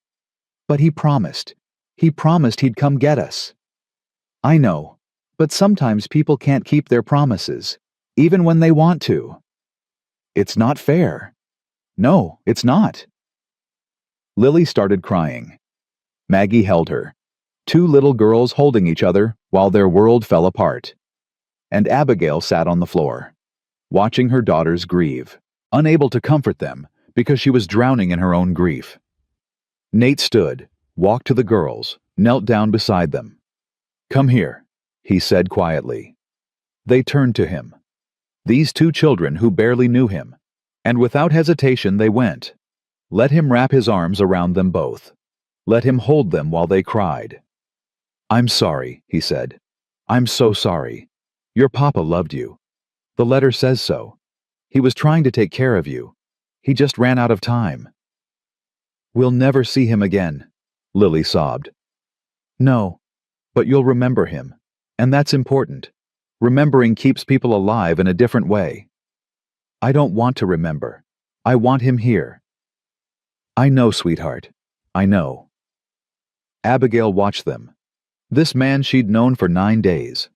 But he promised. He promised he'd come get us. I know, but sometimes people can't keep their promises, even when they want to. It's not fair. No, it's not. Lily started crying. Maggie held her, two little girls holding each other while their world fell apart. And Abigail sat on the floor, watching her daughters grieve, unable to comfort them because she was drowning in her own grief. Nate stood, walked to the girls, knelt down beside them. Come here, he said quietly. They turned to him. These two children who barely knew him, and without hesitation they went. Let him wrap his arms around them both. Let him hold them while they cried. I'm sorry, he said. I'm so sorry. Your papa loved you. The letter says so. He was trying to take care of you. He just ran out of time. We'll never see him again, Lily sobbed. No, but you'll remember him, and that's important. Remembering keeps people alive in a different way. I don't want to remember. I want him here. I know, sweetheart. I know. Abigail watched them. This man she'd known for 9 days.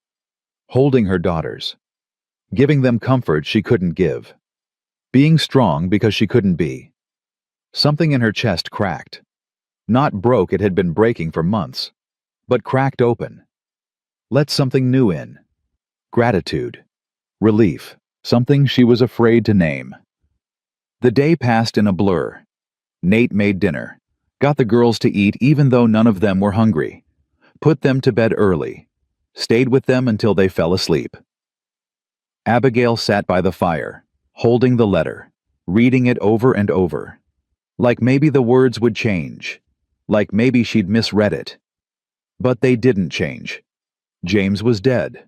Holding her daughters. Giving them comfort she couldn't give. Being strong because she couldn't be. Something in her chest cracked. Not broke, it had been breaking for months. But cracked open. Let something new in. Gratitude. Relief. Something she was afraid to name. The day passed in a blur. Nate made dinner. Got the girls to eat even though none of them were hungry. Put them to bed early. Stayed with them until they fell asleep. Abigail sat by the fire, holding the letter, reading it over and over. Like maybe the words would change. Like maybe she'd misread it. But they didn't change. James was dead.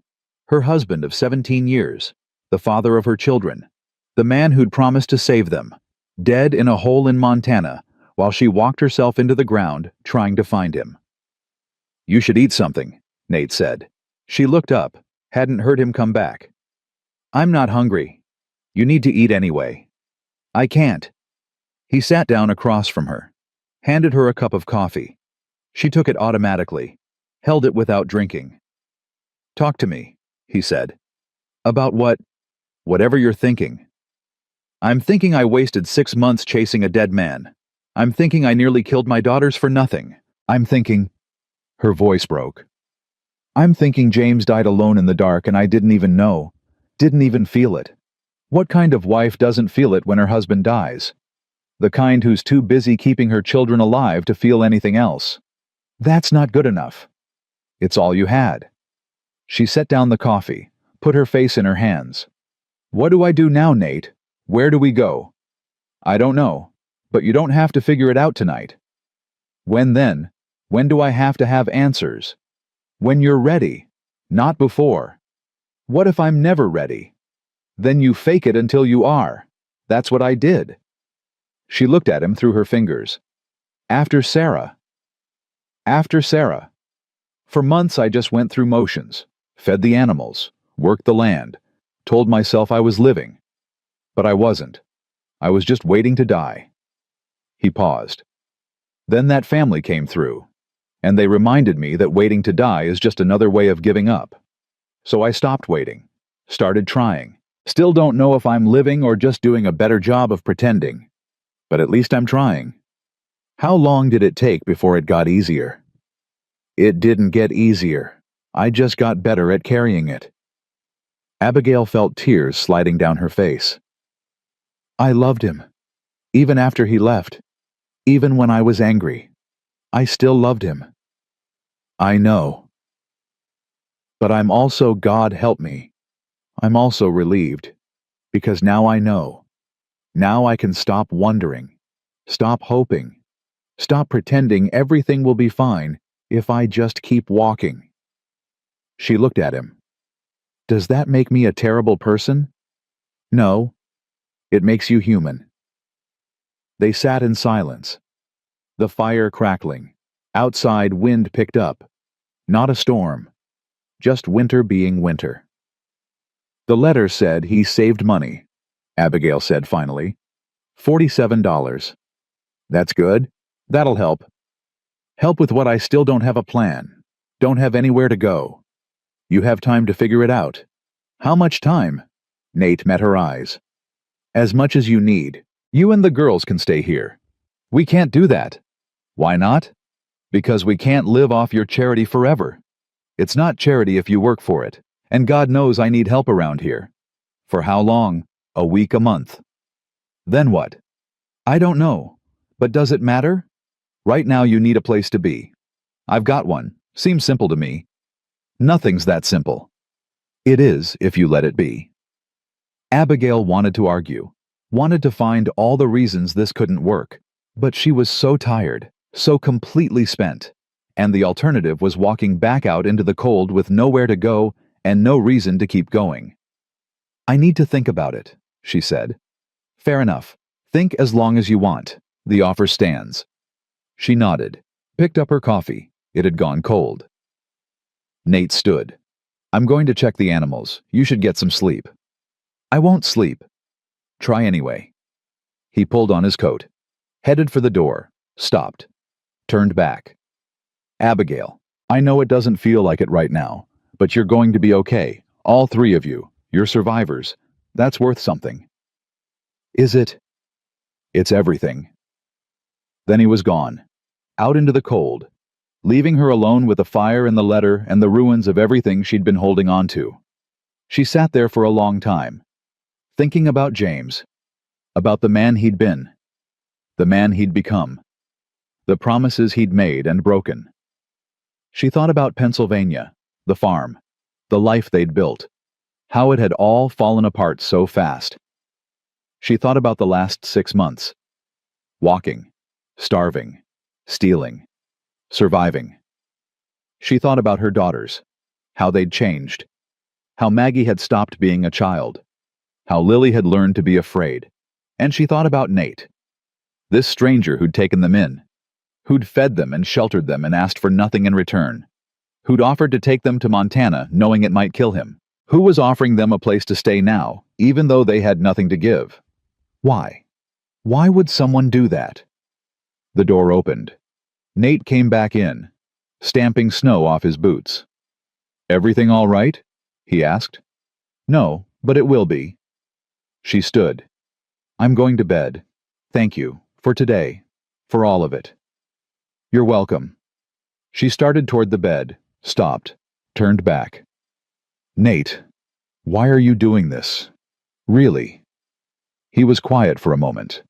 Her husband of 17 years, the father of her children, the man who'd promised to save them, dead in a hole in Montana while she walked herself into the ground trying to find him. "You should eat something," Nate said. She looked up, hadn't heard him come back. "I'm not hungry. You need to eat anyway." "I can't." He sat down across from her, handed her a cup of coffee. She took it automatically, held it without drinking. "Talk to me," he said. "About what? Whatever you're thinking." "I'm thinking I wasted 6 months chasing a dead man. I'm thinking I nearly killed my daughters for nothing. I'm thinking—" Her voice broke. "I'm thinking James died alone in the dark and I didn't even know, didn't even feel it. What kind of wife doesn't feel it when her husband dies? The kind who's too busy keeping her children alive to feel anything else. That's not good enough. It's all you had." She set down the coffee, put her face in her hands. "What do I do now, Nate? Where do we go?" "I don't know, but you don't have to figure it out tonight." "When then? When do I have to have answers?" "When you're ready, not before." "What if I'm never ready?" "Then you fake it until you are. That's what I did." She looked at him through her fingers. "After Sarah." "After Sarah. For months I just went through motions, fed the animals, worked the land, told myself I was living. But I wasn't. I was just waiting to die." He paused. "Then that family came through, and they reminded me that waiting to die is just another way of giving up. So I stopped waiting, started trying. Still don't know if I'm living or just doing a better job of pretending. But at least I'm trying." "How long did it take before it got easier?" "It didn't get easier. I just got better at carrying it." Abigail felt tears sliding down her face. "I loved him. Even after he left. Even when I was angry. I still loved him." "I know. But I'm also, God help me. I'm also relieved. Because now I know. Now I can stop wondering. Stop hoping. Stop pretending everything will be fine if I just keep walking." She looked at him. "Does that make me a terrible person?" "No. It makes you human." They sat in silence. The fire crackling. Outside wind picked up. Not a storm. Just winter being winter. "The letter said he saved money," Abigail said finally. $47. "That's good. That'll help. Help with what I still don't have a plan. Don't have anywhere to go. You have time to figure it out." "How much time?" Nate met her eyes. "As much as you need. You and the girls can stay here." "We can't do that." "Why not?" "Because we can't live off your charity forever. It's not charity if you work for it, and God knows I need help around here." "For how long?" "A week, a month." "Then what?" "I don't know. But does it matter? Right now you need a place to be. I've got one. Seems simple to me." "Nothing's that simple." "It is, if you let it be." Abigail wanted to argue, wanted to find all the reasons this couldn't work, but she was so tired, so completely spent, and the alternative was walking back out into the cold with nowhere to go and no reason to keep going. "I need to think about it," she said. "Fair enough. Think as long as you want. The offer stands." She nodded, picked up her coffee. It had gone cold. Nate stood. "I'm going to check the animals. You should get some sleep." "I won't sleep." "Try anyway." He pulled on his coat, headed for the door, stopped, turned back. "Abigail, I know it doesn't feel like it right now, but you're going to be okay, all three of you. You're survivors. That's worth something." "Is it?" "It's everything." Then he was gone, out into the cold, leaving her alone with the fire and the letter and the ruins of everything she'd been holding on to. She sat there for a long time, thinking about James, about the man he'd been, the man he'd become, the promises he'd made and broken. She thought about Pennsylvania, the farm, the life they'd built, how it had all fallen apart so fast. She thought about the last 6 months. Walking, starving, stealing, surviving. She thought about her daughters, how they'd changed, how Maggie had stopped being a child, how Lily had learned to be afraid. And she thought about Nate, this stranger who'd taken them in, who'd fed them and sheltered them and asked for nothing in return, who'd offered to take them to Montana knowing it might kill him, who was offering them a place to stay now, even though they had nothing to give. Why? Why would someone do that? The door opened. Nate came back in, stamping snow off his boots. "Everything all right?" he asked. "No, but it will be." She stood. "I'm going to bed. Thank you, for today, for all of it." "You're welcome." She started toward the bed, stopped, turned back. "Nate, why are you doing this? Really?" He was quiet for a moment.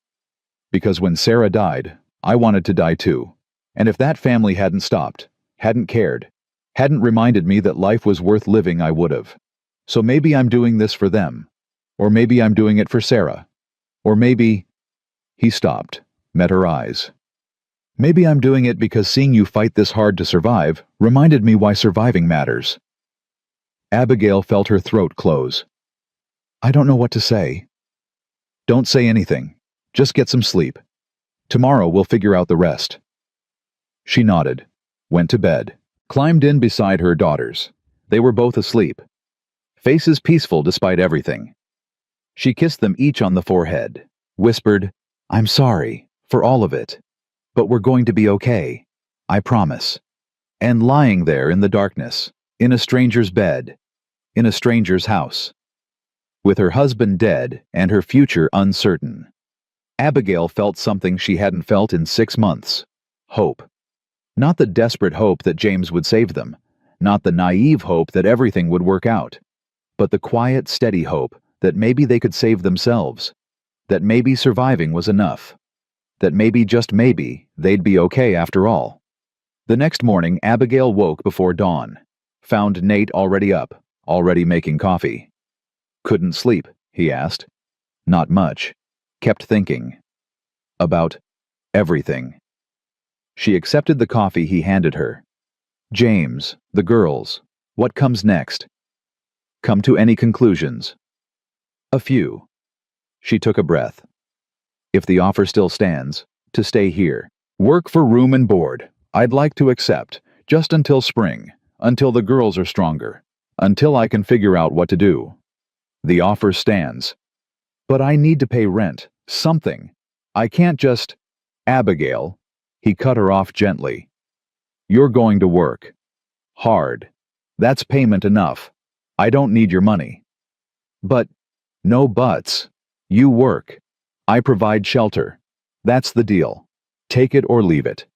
"Because when Sarah died, I wanted to die too. And if that family hadn't stopped, hadn't cared, hadn't reminded me that life was worth living, I would have. So maybe I'm doing this for them. Or maybe I'm doing it for Sarah. Or maybe—" He stopped, met her eyes. "Maybe I'm doing it because seeing you fight this hard to survive reminded me why surviving matters." Abigail felt her throat close. "I don't know what to say." "Don't say anything. Just get some sleep. Tomorrow we'll figure out the rest." She nodded, went to bed, climbed in beside her daughters. They were both asleep, faces peaceful despite everything. She kissed them each on the forehead, whispered, "I'm sorry, for all of it. But we're going to be okay. I promise." And lying there in the darkness, in a stranger's bed, in a stranger's house, with her husband dead and her future uncertain, Abigail felt something she hadn't felt in 6 months. Hope. Not the desperate hope that James would save them, not the naive hope that everything would work out, but the quiet, steady hope that maybe they could save themselves, that maybe surviving was enough, that maybe, just maybe, they'd be okay after all. The next morning, Abigail woke before dawn, found Nate already up, already making coffee. "Couldn't sleep?" he asked. "Not much." Kept thinking. About everything. She accepted the coffee he handed her. "James, the girls, what comes next?" "Come to any conclusions?" "A few." She took a breath. "If the offer still stands, to stay here, work for room and board, I'd like to accept, just until spring, until the girls are stronger, until I can figure out what to do. The offer stands. But I need to pay rent, something. I can't just—" "Abigail," he cut her off gently. "You're going to work. Hard. That's payment enough. I don't need your money." "But—" "No buts. You work. I provide shelter. That's the deal. Take it or leave it."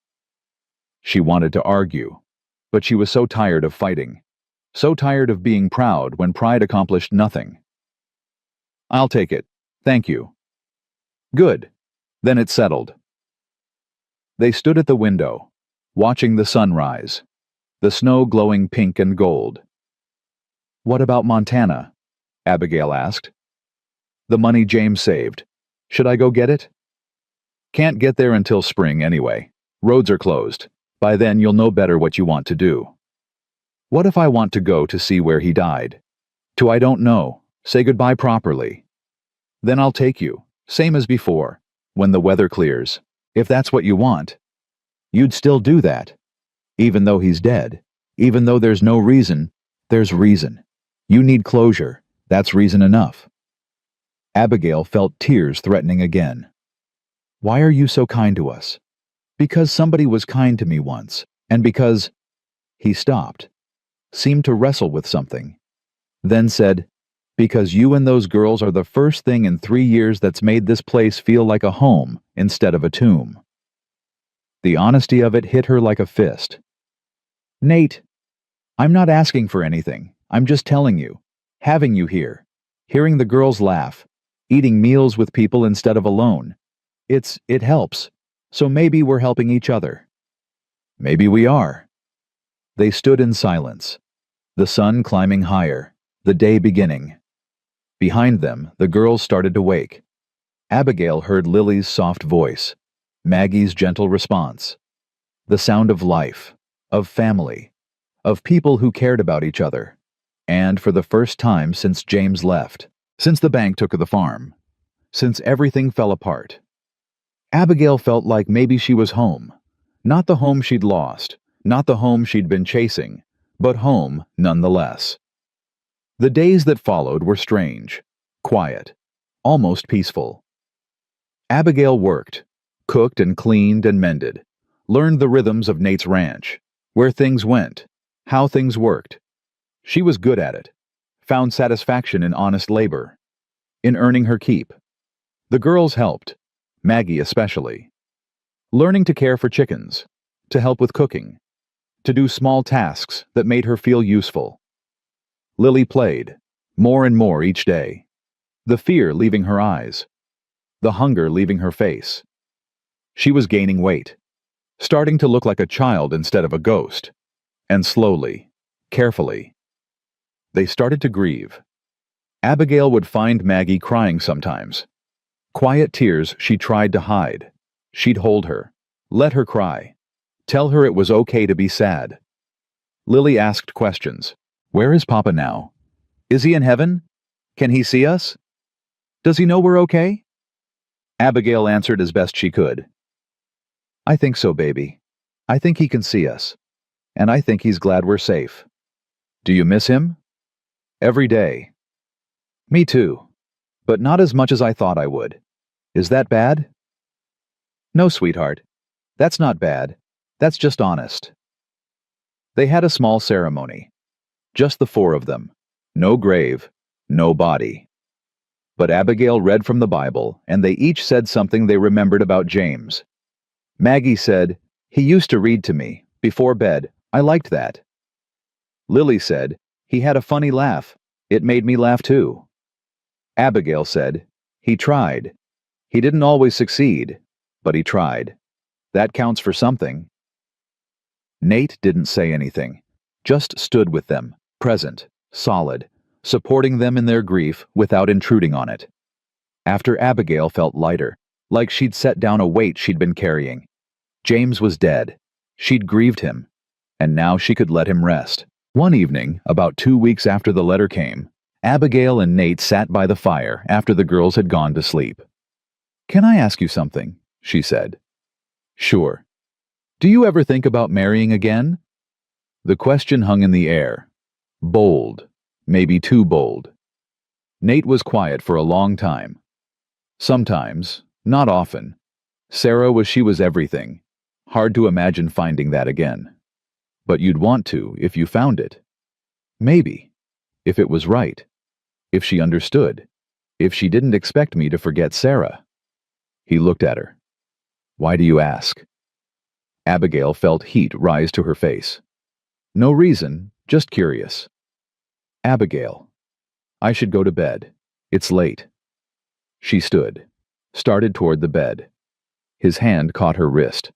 She wanted to argue, but she was so tired of fighting, so tired of being proud when pride accomplished nothing. "I'll take it. Thank you." "Good. Then it's settled." They stood at the window, watching the sun rise, the snow glowing pink and gold. "What about Montana?" Abigail asked. "The money James saved. Should I go get it?" "Can't get there until spring anyway. Roads are closed. By then you'll know better what you want to do." "What if I want to go to see where he died? To I don't know, say goodbye properly?" "Then I'll take you, same as before, when the weather clears, if that's what you want." "You'd still do that? Even though he's dead? Even though there's no reason?" "There's reason. You need closure. That's reason enough." Abigail felt tears threatening again. "Why are you so kind to us?" "Because somebody was kind to me once, and because—" He stopped, seemed to wrestle with something, then said, "Because you and those girls are the first thing in 3 years that's made this place feel like a home instead of a tomb." The honesty of it hit her like a fist. "Nate, I'm not asking for anything. I'm just telling you. Having you here, hearing the girls laugh, eating meals with people instead of alone. It helps. So maybe we're helping each other." "Maybe we are." They stood in silence, the sun climbing higher, the day beginning. Behind them, the girls started to wake. Abigail heard Lily's soft voice, Maggie's gentle response, the sound of life, of family, of people who cared about each other. And for the first time since James left, since the bank took the farm, since everything fell apart, Abigail felt like maybe she was home. Not the home she'd lost, not the home she'd been chasing, but home nonetheless. The days that followed were strange, quiet, almost peaceful. Abigail worked, cooked and cleaned and mended, learned the rhythms of Nate's ranch, where things went, how things worked. She was good at it, found satisfaction in honest labor, in earning her keep. The girls helped, Maggie especially, learning to care for chickens, to help with cooking, to do small tasks that made her feel useful. Lily played, more and more each day, the fear leaving her eyes, the hunger leaving her face. She was gaining weight, starting to look like a child instead of a ghost, and slowly, carefully, they started to grieve. Abigail would find Maggie crying sometimes. Quiet tears she tried to hide. She'd hold her, let her cry, tell her it was okay to be sad. Lily asked questions. Where is Papa now? Is he in heaven? Can he see us? Does he know we're okay? Abigail answered as best she could. I think so, baby. I think he can see us. And I think he's glad we're safe. Do you miss him? Every day. Me too. But not as much as I thought I would. Is that bad? No, sweetheart. That's not bad. That's just honest. They had a small ceremony. Just the four of them. No grave, no body. But Abigail read from the Bible, and they each said something they remembered about James. Maggie said, "He used to read to me, before bed. I liked that." Lily said, "He had a funny laugh. It made me laugh too." Abigail said, "He tried. He didn't always succeed, but he tried. That counts for something." Nate didn't say anything, just stood with them, present, solid, supporting them in their grief without intruding on it. After Abigail felt lighter, like she'd set down a weight she'd been carrying. James was dead. She'd grieved him, and now she could let him rest. One evening, about 2 weeks after the letter came, Abigail and Nate sat by the fire after the girls had gone to sleep. "Can I ask you something?" she said. "Sure. Do you ever think about marrying again?" The question hung in the air. Bold, maybe too bold. Nate was quiet for a long time. Sometimes, not often. She was everything. Hard to imagine finding that again. But you'd want to if you found it. Maybe. If it was right. If she understood. If she didn't expect me to forget Sarah. He looked at her. "Why do you ask?" Abigail felt heat rise to her face. "No reason, just curious." "Abigail, I should go to bed. It's late." She stood, started toward the bed. His hand caught her wrist.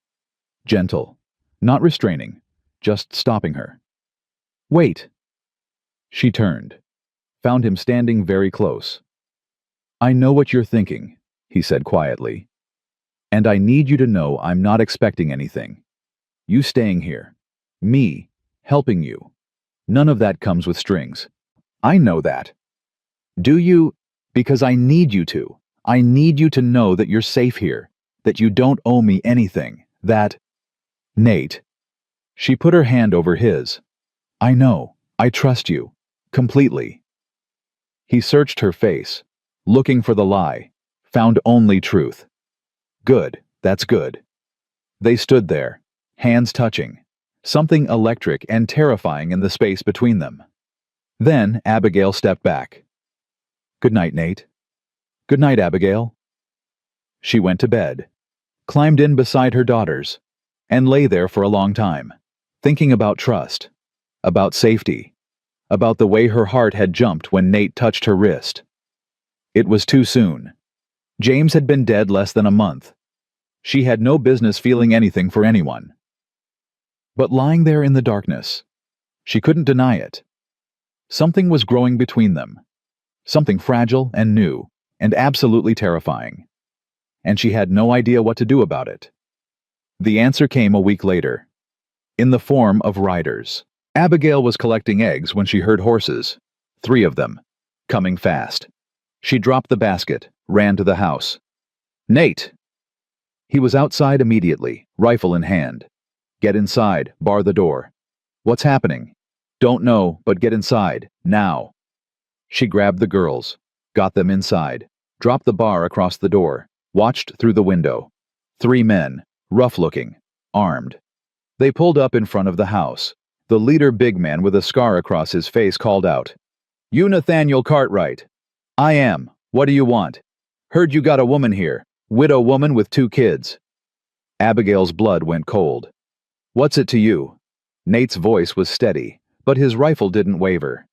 Gentle, not restraining, just stopping her. "Wait." She turned, found him standing very close. "I know what you're thinking," he said quietly. "And I need you to know I'm not expecting anything. You staying here, me, helping you, none of that comes with strings. I know that. Do you? Because I need you to. I need you to know that you're safe here, that you don't owe me anything, that—" "Nate." She put her hand over his. "I know. I trust you. Completely." He searched her face, looking for the lie, found only truth. "Good. That's good." They stood there, hands touching, something electric and terrifying in the space between them. Then Abigail stepped back. "Good night, Nate." "Good night, Abigail." She went to bed, climbed in beside her daughters, and lay there for a long time, thinking about trust, about safety, about the way her heart had jumped when Nate touched her wrist. It was too soon. James had been dead less than a month. She had no business feeling anything for anyone. But lying there in the darkness, she couldn't deny it. Something was growing between them. Something fragile and new, and absolutely terrifying. and she had no idea what to do about it. The answer came a week later, in the form of riders. Abigail was collecting eggs when she heard horses, 3 of them, coming fast. She dropped the basket, ran to the house. "Nate!" He was outside immediately, rifle in hand. "Get inside, bar the door." "What's happening?" "Don't know, but get inside, now." She grabbed the girls, got them inside, dropped the bar across the door, watched through the window. 3 men, rough-looking, armed. They pulled up in front of the house. The leader, big man with a scar across his face, called out, "You Nathaniel Cartwright?" "I am. What do you want?" "Heard you got a woman here. Widow woman with 2 kids." Abigail's blood went cold. "What's it to you?" Nate's voice was steady, but his rifle didn't waver.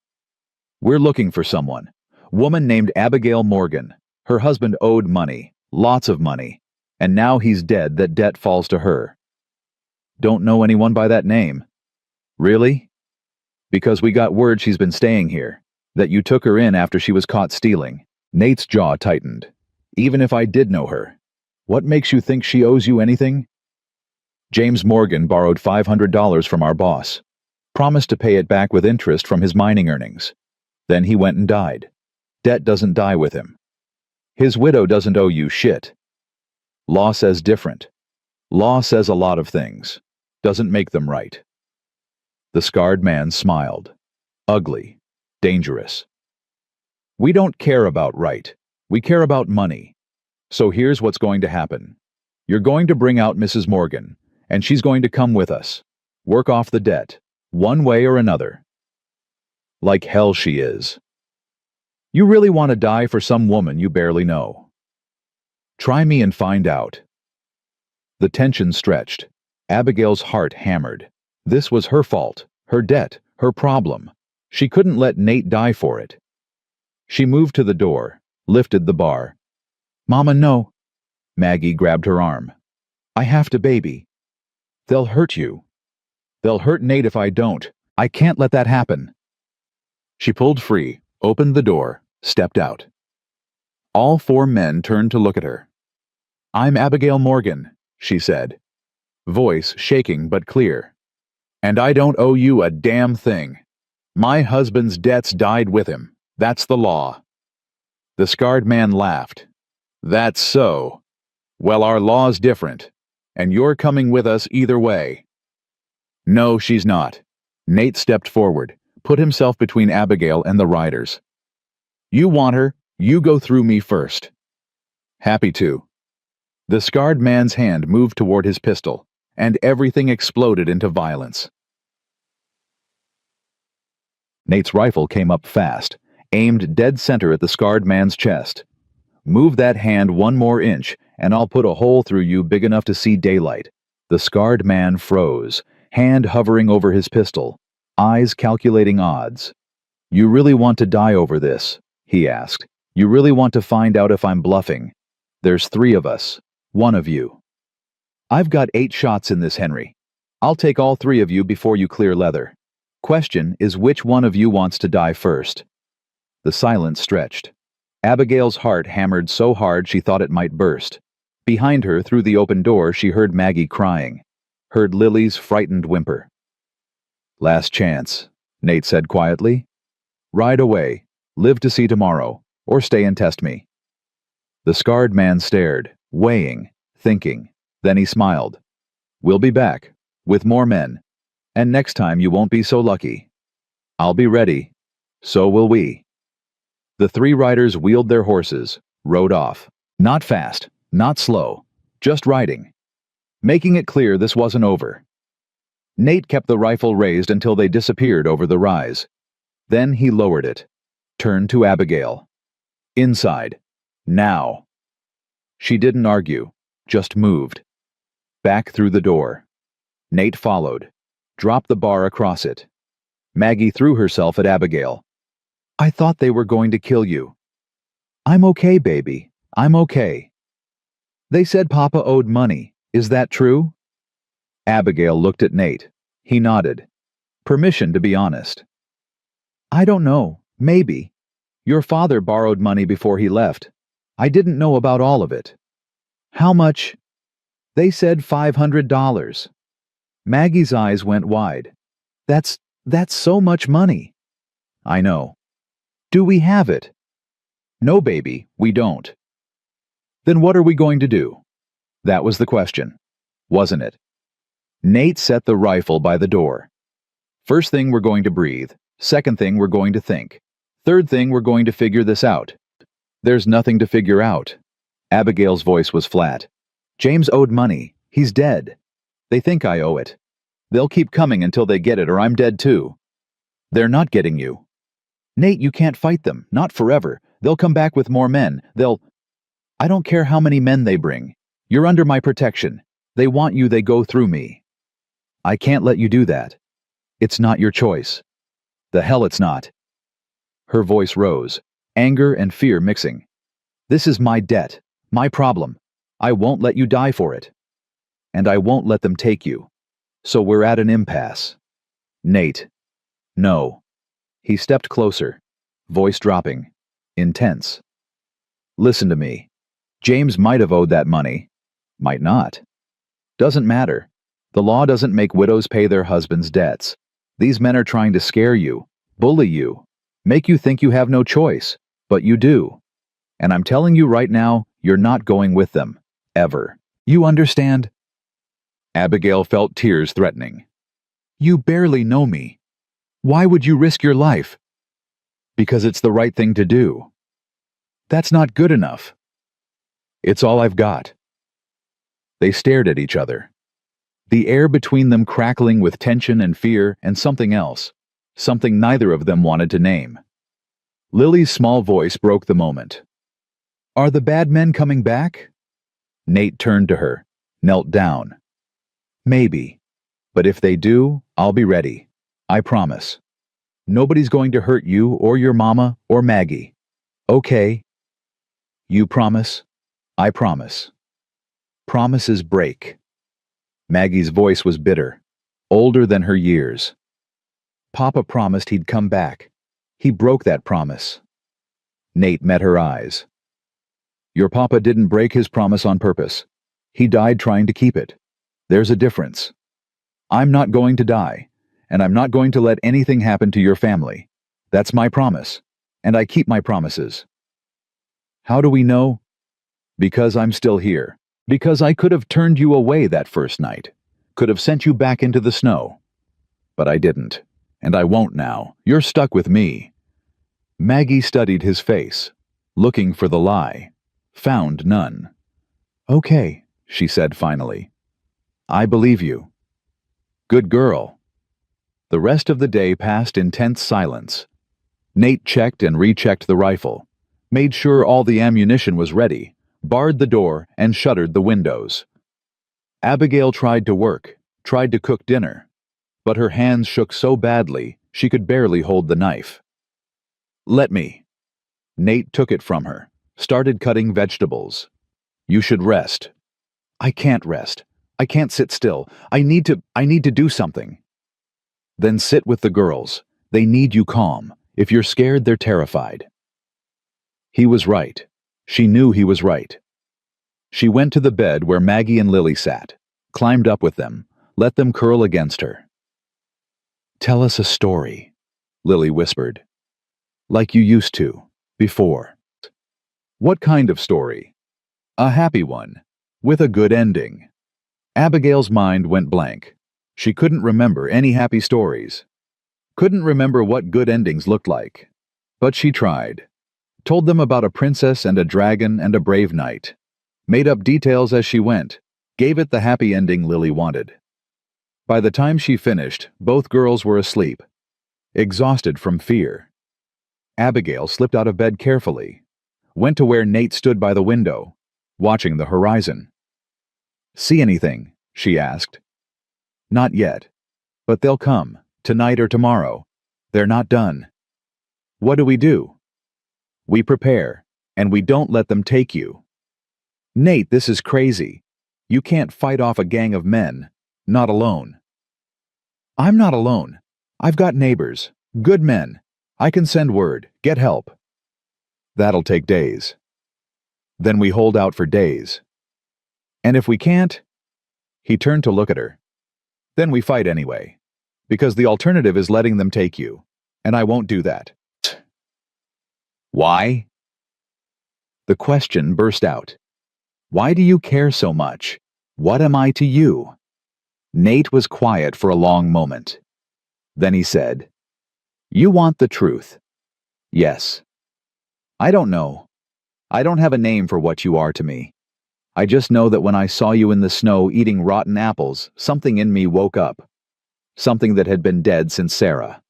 "We're looking for someone. Woman named Abigail Morgan. Her husband owed money, lots of money, and now he's dead. That debt falls to her." "Don't know anyone by that name." "Really?" "Because we got word she's been staying here, that you took her in after she was caught stealing." Nate's jaw tightened. "Even if I did know her, what makes you think she owes you anything?" "James Morgan borrowed $500 from our boss, promised to pay it back with interest from his mining earnings. Then he went and died. Debt doesn't die with him. His widow doesn't owe you shit. Law says different. Law says a lot of things, doesn't make them right." The scarred man smiled. Ugly, dangerous. "We don't care about right. We care about money. So here's what's going to happen. You're going to bring out Mrs. Morgan, and she's going to come with us. Work off the debt, one way or another." "Like hell she is." "You really want to die for some woman you barely know?" "Try me and find out." The tension stretched. Abigail's heart hammered. This was her fault, her debt, her problem. She couldn't let Nate die for it. She moved to the door, lifted the bar. "Mama, no." Maggie grabbed her arm. "I have to baby." "They'll hurt you." "They'll hurt Nate if I don't. I can't let that happen." She pulled free, opened the door, stepped out. All 4 men turned to look at her. "I'm Abigail Morgan," she said, voice shaking but clear. "And I don't owe you a damn thing. My husband's debts died with him. That's the law." The scarred man laughed. "That's so. Well, our law's different, and you're coming with us either way." "No, she's not." Nate stepped forward, put himself between Abigail and the riders. "You want her, you go through me first." "Happy to." The scarred man's hand moved toward his pistol, and everything exploded into violence. Nate's rifle came up fast, aimed dead center at the scarred man's chest. "Move that hand 1 more inch, and I'll put a hole through you big enough to see daylight." The scarred man froze, hand hovering over his pistol, eyes calculating odds. "You really want to die over this?" he asked. "You really want to find out if I'm bluffing? There's 3 of us, 1 of you." "I've got 8 shots in this, Henry. I'll take all 3 of you before you clear leather. Question is which one of you wants to die first?" The silence stretched. Abigail's heart hammered so hard she thought it might burst. Behind her, through the open door, she heard Maggie crying, heard Lily's frightened whimper. "Last chance," Nate said quietly. "Ride away, live to see tomorrow, or stay and test me." The scarred man stared, weighing, thinking. Then he smiled. "We'll be back, with more men, and next time you won't be so lucky. I'll be ready. So will we." The 3 riders wheeled their horses, rode off. Not fast, not slow, just riding, making it clear this wasn't over. Nate kept the rifle raised until they disappeared over the rise. Then he lowered it, turned to Abigail. "Inside. Now." She didn't argue, just moved. Back through the door. Nate followed, dropped the bar across it. Maggie threw herself at Abigail. "I thought they were going to kill you." "I'm okay, baby. I'm okay." "They said Papa owed money. Is that true?" Abigail looked at Nate. He nodded. Permission to be honest. "I don't know. Maybe. Your father borrowed money before he left. I didn't know about all of it." How much? They said $500. Maggie's eyes went wide. That's, that's so much money. I know. Do we have it? No, baby, we don't. Then what are we going to do? That was the question, wasn't it? Nate set the rifle by the door. First thing, we're going to breathe. Second thing, we're going to think. Third thing, we're going to figure this out. There's nothing to figure out. Abigail's voice was flat. James owed money. He's dead. They think I owe it. They'll keep coming until they get it, or I'm dead too. They're not getting you. Nate, you can't fight them. Not forever. They'll come back with more men. I don't care how many men they bring. You're under my protection. They want you, they go through me. I can't let you do that. It's not your choice. The hell it's not. Her voice rose, anger and fear mixing. This is my debt, my problem. I won't let you die for it. And I won't let them take you. So we're at an impasse. Nate. No. He stepped closer, voice dropping, intense. Listen to me. James might have owed that money. Might not. Doesn't matter. The law doesn't make widows pay their husbands' debts. These men are trying to scare you, bully you, make you think you have no choice, but you do. And I'm telling you right now, you're not going with them. Ever. You understand? Abigail felt tears threatening. You barely know me. Why would you risk your life? Because it's the right thing to do. That's not good enough. It's all I've got. They stared at each other. The air between them crackling with tension and fear and something else, something neither of them wanted to name. Lily's small voice broke the moment. Are the bad men coming back? Nate turned to her, knelt down. Maybe. But if they do, I'll be ready. I promise. Nobody's going to hurt you or your mama or Maggie. Okay? You promise? I promise. Promises break. Maggie's voice was bitter, older than her years. Papa promised he'd come back. He broke that promise. Nate met her eyes. Your papa didn't break his promise on purpose. He died trying to keep it. There's a difference. I'm not going to die, and I'm not going to let anything happen to your family. That's my promise, and I keep my promises. How do we know? Because I'm still here. Because I could have turned you away that first night. Could have sent you back into the snow. But I didn't, and I won't now. You're stuck with me. Maggie studied his face, looking for the lie. Found none. Okay, she said finally. I believe you. Good girl. The rest of the day passed in tense silence. Nate checked and rechecked the rifle, made sure all the ammunition was ready, barred the door, and shuttered the windows. Abigail tried to work, tried to cook dinner, but her hands shook so badly she could barely hold the knife. Let me. Nate took it from her, started cutting vegetables. You should rest. I can't rest. I can't sit still. I need to do something. Then sit with the girls. They need you calm. If you're scared, they're terrified. He was right. She knew he was right. She went to the bed where Maggie and Lily sat, climbed up with them, let them curl against her. Tell us a story, Lily whispered. Like you used to, before. What kind of story? A happy one, with a good ending. Abigail's mind went blank. She couldn't remember any happy stories. Couldn't remember what good endings looked like. But she tried. Told them about a princess and a dragon and a brave knight. Made up details as she went. Gave it the happy ending Lily wanted. By the time she finished, both girls were asleep, exhausted from fear. Abigail slipped out of bed carefully, went to where Nate stood by the window, watching the horizon. See anything? She asked. Not yet. But they'll come, tonight or tomorrow. They're not done. What do? We prepare, and we don't let them take you. Nate, this is crazy. You can't fight off a gang of men, not alone. I'm not alone. I've got neighbors, good men. I can send word, get help. That'll take days. Then we hold out for days. And if we can't, he turned to look at her. Then we fight anyway. Because the alternative is letting them take you. And I won't do that. Why? The question burst out. Why do you care so much? What am I to you? Nate was quiet for a long moment. Then he said, You want the truth. Yes. I don't know. I don't have a name for what you are to me. I just know that when I saw you in the snow eating rotten apples, something in me woke up. Something that had been dead since Sarah.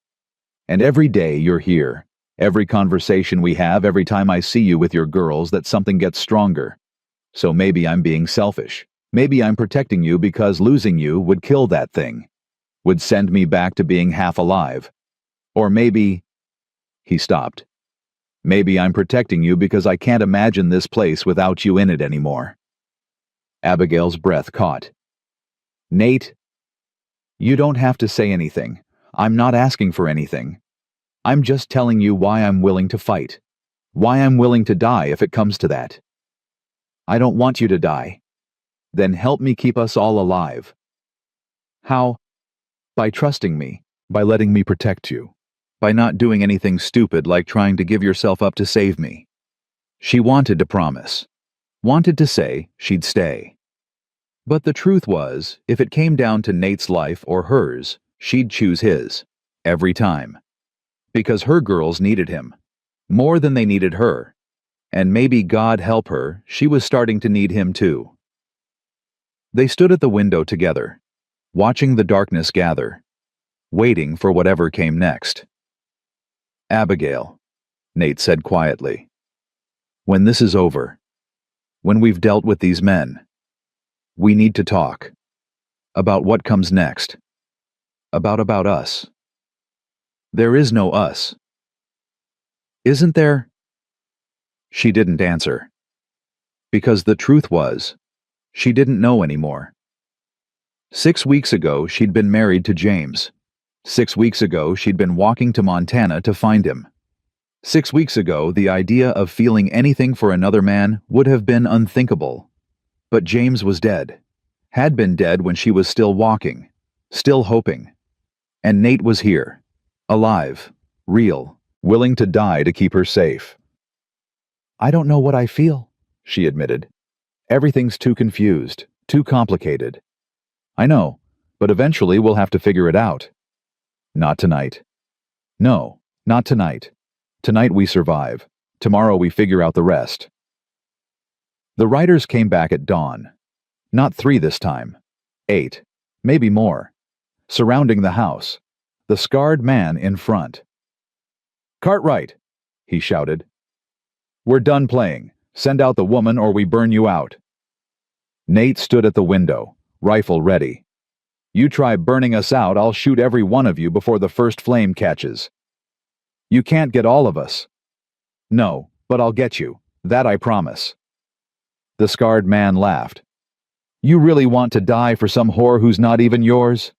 And every day you're here. Every conversation we have, every time I see you with your girls, that something gets stronger. So maybe I'm being selfish. Maybe I'm protecting you because losing you would kill that thing. Would send me back to being half alive. Or maybe... He stopped. Maybe I'm protecting you because I can't imagine this place without you in it anymore. Abigail's breath caught. Nate, you don't have to say anything. I'm not asking for anything. I'm just telling you why I'm willing to fight. Why I'm willing to die if it comes to that. I don't want you to die. Then help me keep us all alive. How? By trusting me, by letting me protect you, by not doing anything stupid like trying to give yourself up to save me. She wanted to promise, wanted to say she'd stay. But the truth was, if it came down to Nate's life or hers, she'd choose his, every time. Because her girls needed him, more than they needed her. And maybe, God help her, she was starting to need him too. They stood at the window together, watching the darkness gather, waiting for whatever came next. Abigail, Nate said quietly, when this is over, when we've dealt with these men, we need to talk about what comes next, about us. There is no us. Isn't there? She didn't answer. Because the truth was, she didn't know anymore. 6 weeks ago, she'd been married to James. 6 weeks ago, she'd been walking to Montana to find him. 6 weeks ago, the idea of feeling anything for another man would have been unthinkable. But James was dead. Had been dead when she was still walking, still hoping. And Nate was here. Alive, real, willing to die to keep her safe. I don't know what I feel, she admitted. Everything's too confused, too complicated. I know, but eventually we'll have to figure it out. Not tonight. No, not tonight. Tonight we survive. Tomorrow we figure out the rest. The riders came back at dawn. Not 3 this time. 8, maybe more. Surrounding the house. The scarred man in front. Cartwright, he shouted. We're done playing. Send out the woman or we burn you out. Nate stood at the window, rifle ready. You try burning us out, I'll shoot every one of you before the first flame catches. You can't get all of us. No, but I'll get you. That I promise. The scarred man laughed. You really want to die for some whore who's not even yours?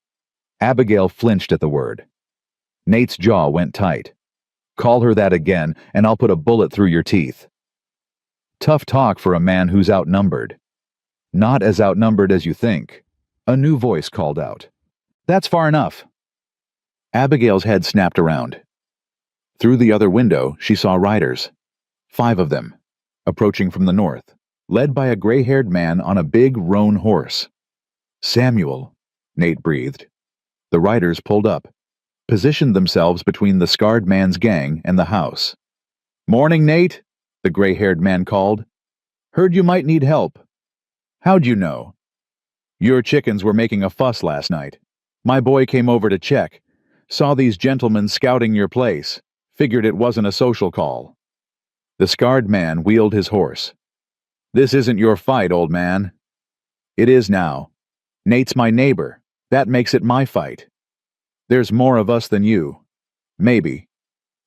Abigail flinched at the word. Nate's jaw went tight. Call her that again, and I'll put a bullet through your teeth. Tough talk for a man who's outnumbered. Not as outnumbered as you think. A new voice called out. That's far enough. Abigail's head snapped around. Through the other window, she saw riders. 5 of them, approaching from the north, led by a gray-haired man on a big roan horse. Samuel, Nate breathed. The riders pulled up, positioned themselves between the scarred man's gang and the house. Morning, Nate, the gray-haired man called. Heard you might need help. How'd you know? Your chickens were making a fuss last night. My boy came over to check. Saw these gentlemen scouting your place. Figured it wasn't a social call. The scarred man wheeled his horse. This isn't your fight, old man. It is now. Nate's my neighbor. That makes it my fight. There's more of us than you. Maybe.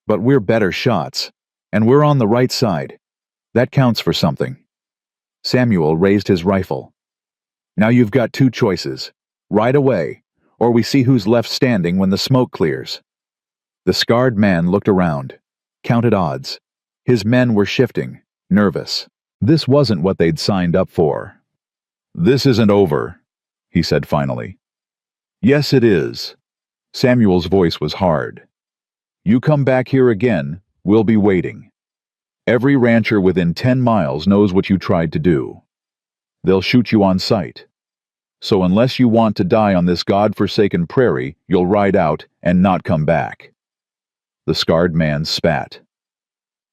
But we're better shots. And we're on the right side. That counts for something. Samuel raised his rifle. Now you've got 2 choices. Right away, or we see who's left standing when the smoke clears. The scarred man looked around, counted odds. His men were shifting, nervous. This wasn't what they'd signed up for. "This isn't over," he said finally. "Yes, it is." Samuel's voice was hard. "You come back here again, we'll be waiting. Every rancher within 10 miles knows what you tried to do. They'll shoot you on sight. So unless you want to die on this God-forsaken prairie, you'll ride out and not come back." The scarred man spat.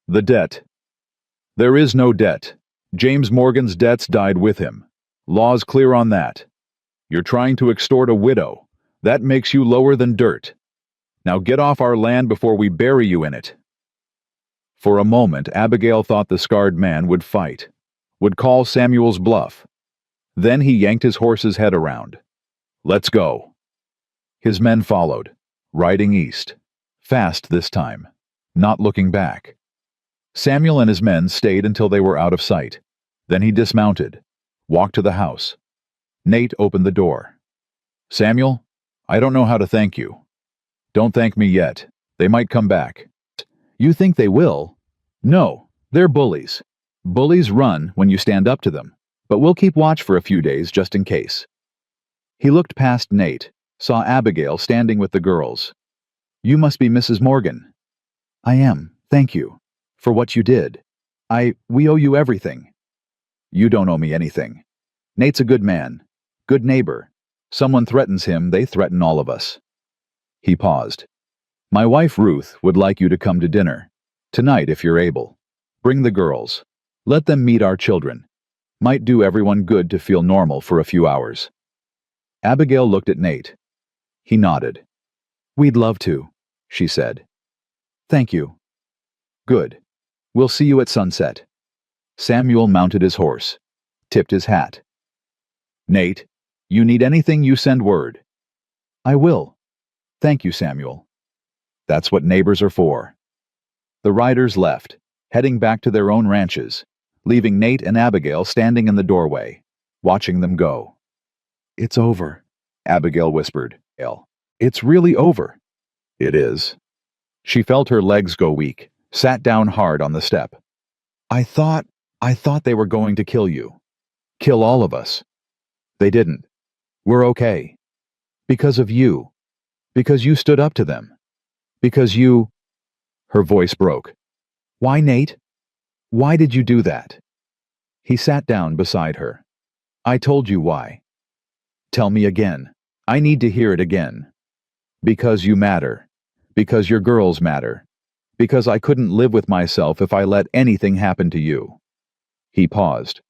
"The debt. There is no debt. James Morgan's debts died with him. Law's clear on that. You're trying to extort a widow. That makes you lower than dirt. Now get off our land before we bury you in it." For a moment, Abigail thought the scarred man would fight, would call Samuel's bluff. Then he yanked his horse's head around. "Let's go." His men followed, riding east, fast this time, not looking back. Samuel and his men stayed until they were out of sight. Then he dismounted, walked to the house. Nate opened the door. "Samuel, I don't know how to thank you." "Don't thank me yet. They might come back." "You think they will?" "No, they're bullies. Bullies run when you stand up to them, but we'll keep watch for a few days just in case." He looked past Nate, saw Abigail standing with the girls. "You must be Mrs. Morgan." "I am, thank you. For what you did. We owe you everything." "You don't owe me anything. Nate's a good man, good neighbor. Someone threatens him, they threaten all of us." He paused. "My wife Ruth would like you to come to dinner. Tonight if you're able. Bring the girls. Let them meet our children. Might do everyone good to feel normal for a few hours." Abigail looked at Nate. He nodded. "We'd love to," she said. "Thank you." "Good. We'll see you at sunset." Samuel mounted his horse, tipped his hat. "Nate, you need anything, you send word." "I will. Thank you, Samuel." That's what neighbors are for. The riders left, heading back to their own ranches, leaving Nate and Abigail standing in the doorway, watching them go. "It's over," Abigail whispered. "It's really over." "It is." She felt her legs go weak, sat down hard on the step. I thought they were going to kill you. Kill all of us. They didn't. We're okay. Because of you. Because you stood up to them. Because you—" Her voice broke. "Why, Nate? Why did you do that?" He sat down beside her. "I told you why." "Tell me again. I need to hear it again." "Because you matter. Because your girls matter. Because I couldn't live with myself if I let anything happen to you." He paused.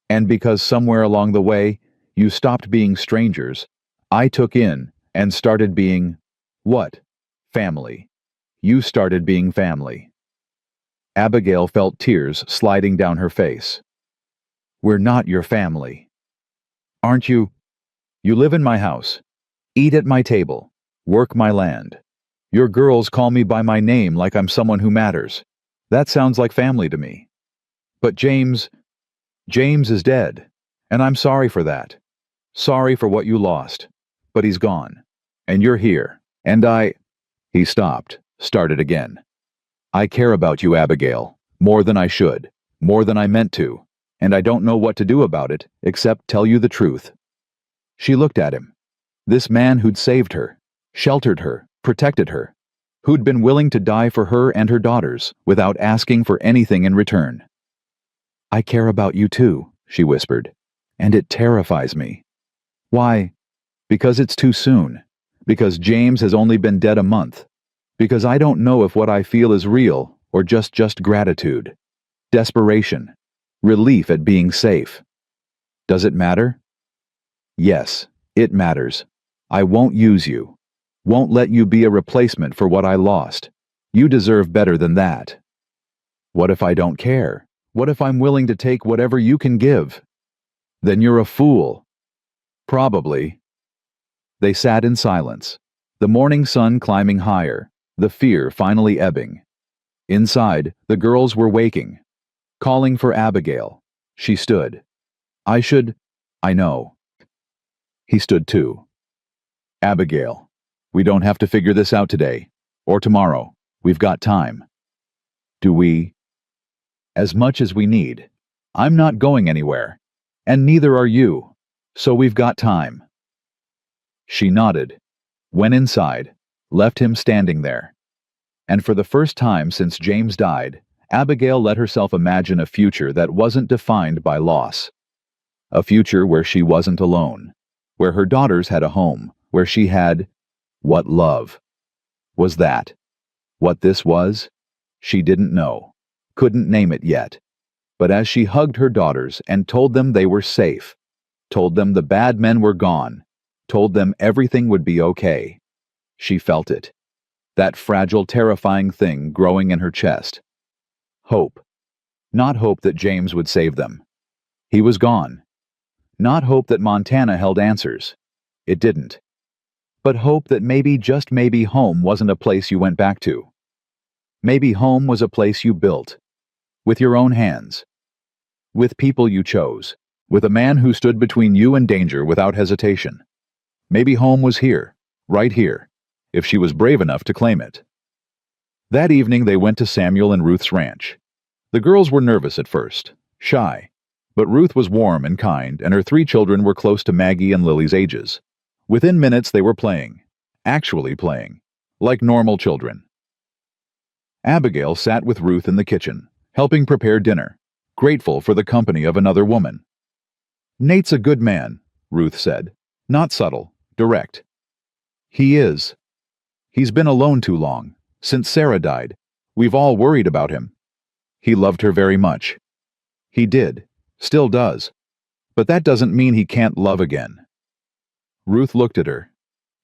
"And because somewhere along the way, you stopped being strangers, I took in and started being, what? Family. You started being family." Abigail felt tears sliding down her face. "We're not your family." "Aren't you? You live in my house, eat at my table, work my land. Your girls call me by my name like I'm someone who matters. That sounds like family to me. But James is dead, and I'm sorry for that. Sorry for what you lost. But he's gone. And you're here. And He stopped, started again. "I care about you, Abigail, more than I should, more than I meant to, and I don't know what to do about it except tell you the truth." She looked at him. This man who'd saved her, sheltered her, protected her, who'd been willing to die for her and her daughters without asking for anything in return. "I care about you too," she whispered, "and it terrifies me." "Why?" "Because it's too soon. Because James has only been dead a month. Because I don't know if what I feel is real or just gratitude. Desperation. Relief at being safe. Does it matter?" "Yes, it matters. I won't use you. Won't let you be a replacement for what I lost. You deserve better than that." "What if I don't care? What if I'm willing to take whatever you can give?" "Then you're a fool." "Probably." They sat in silence, the morning sun climbing higher, the fear finally ebbing. Inside, the girls were waking, calling for Abigail. She stood. I know." He stood too. "Abigail, we don't have to figure this out today, or tomorrow. We've got time." "Do we?" "As much as we need. I'm not going anywhere. And neither are you. So we've got time." She nodded, went inside, left him standing there. And for the first time since James died, Abigail let herself imagine a future that wasn't defined by loss. A future where she wasn't alone, where her daughters had a home, where she had... What love? Was that what this was? She didn't know, couldn't name it yet. But as she hugged her daughters and told them they were safe, told them the bad men were gone, told them everything would be okay, she felt it. That fragile, terrifying thing growing in her chest. Hope. Not hope that James would save them. He was gone. Not hope that Montana held answers. It didn't. But hope that maybe, just maybe, home wasn't a place you went back to. Maybe home was a place you built. With your own hands. With people you chose. With a man who stood between you and danger without hesitation. Maybe home was here, right here, if she was brave enough to claim it. That evening they went to Samuel and Ruth's ranch. The girls were nervous at first, shy, but Ruth was warm and kind, and her 3 children were close to Maggie and Lily's ages. Within minutes they were playing, actually playing, like normal children. Abigail sat with Ruth in the kitchen, helping prepare dinner, grateful for the company of another woman. "Nate's a good man," Ruth said, not subtle, direct. "He is. He's been alone too long. Since Sarah died, we've all worried about him. He loved her very much. He did, still does. But that doesn't mean he can't love again." Ruth looked at her.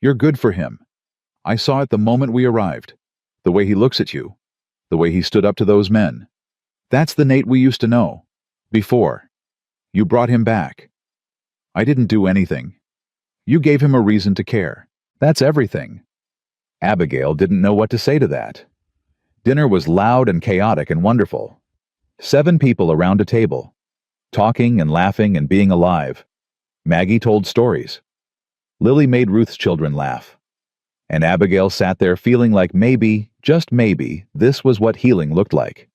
"You're good for him. I saw it the moment we arrived. The way he looks at you. The way he stood up to those men. That's the Nate we used to know. Before. You brought him back. I didn't do anything. You gave him a reason to care. That's everything." Abigail didn't know what to say to that. Dinner was loud and chaotic and wonderful. 7 people around a table, talking and laughing and being alive. Maggie told stories. Lily made Ruth's children laugh. And Abigail sat there feeling like maybe, just maybe, this was what healing looked like.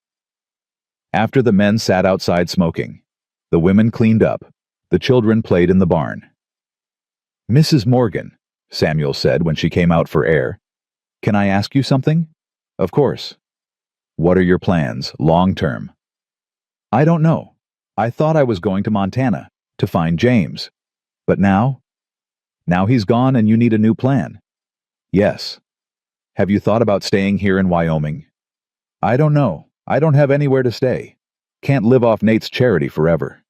After the men sat outside smoking, the women cleaned up, the children played in the barn. "Mrs. Morgan," Samuel said when she came out for air, "can I ask you something?" "Of course." "What are your plans, long term?" "I don't know. I thought I was going to Montana, to find James. But now? Now he's gone and you need a new plan." "Yes." "Have you thought about staying here in Wyoming?" "I don't know. I don't have anywhere to stay. Can't live off Nate's charity forever."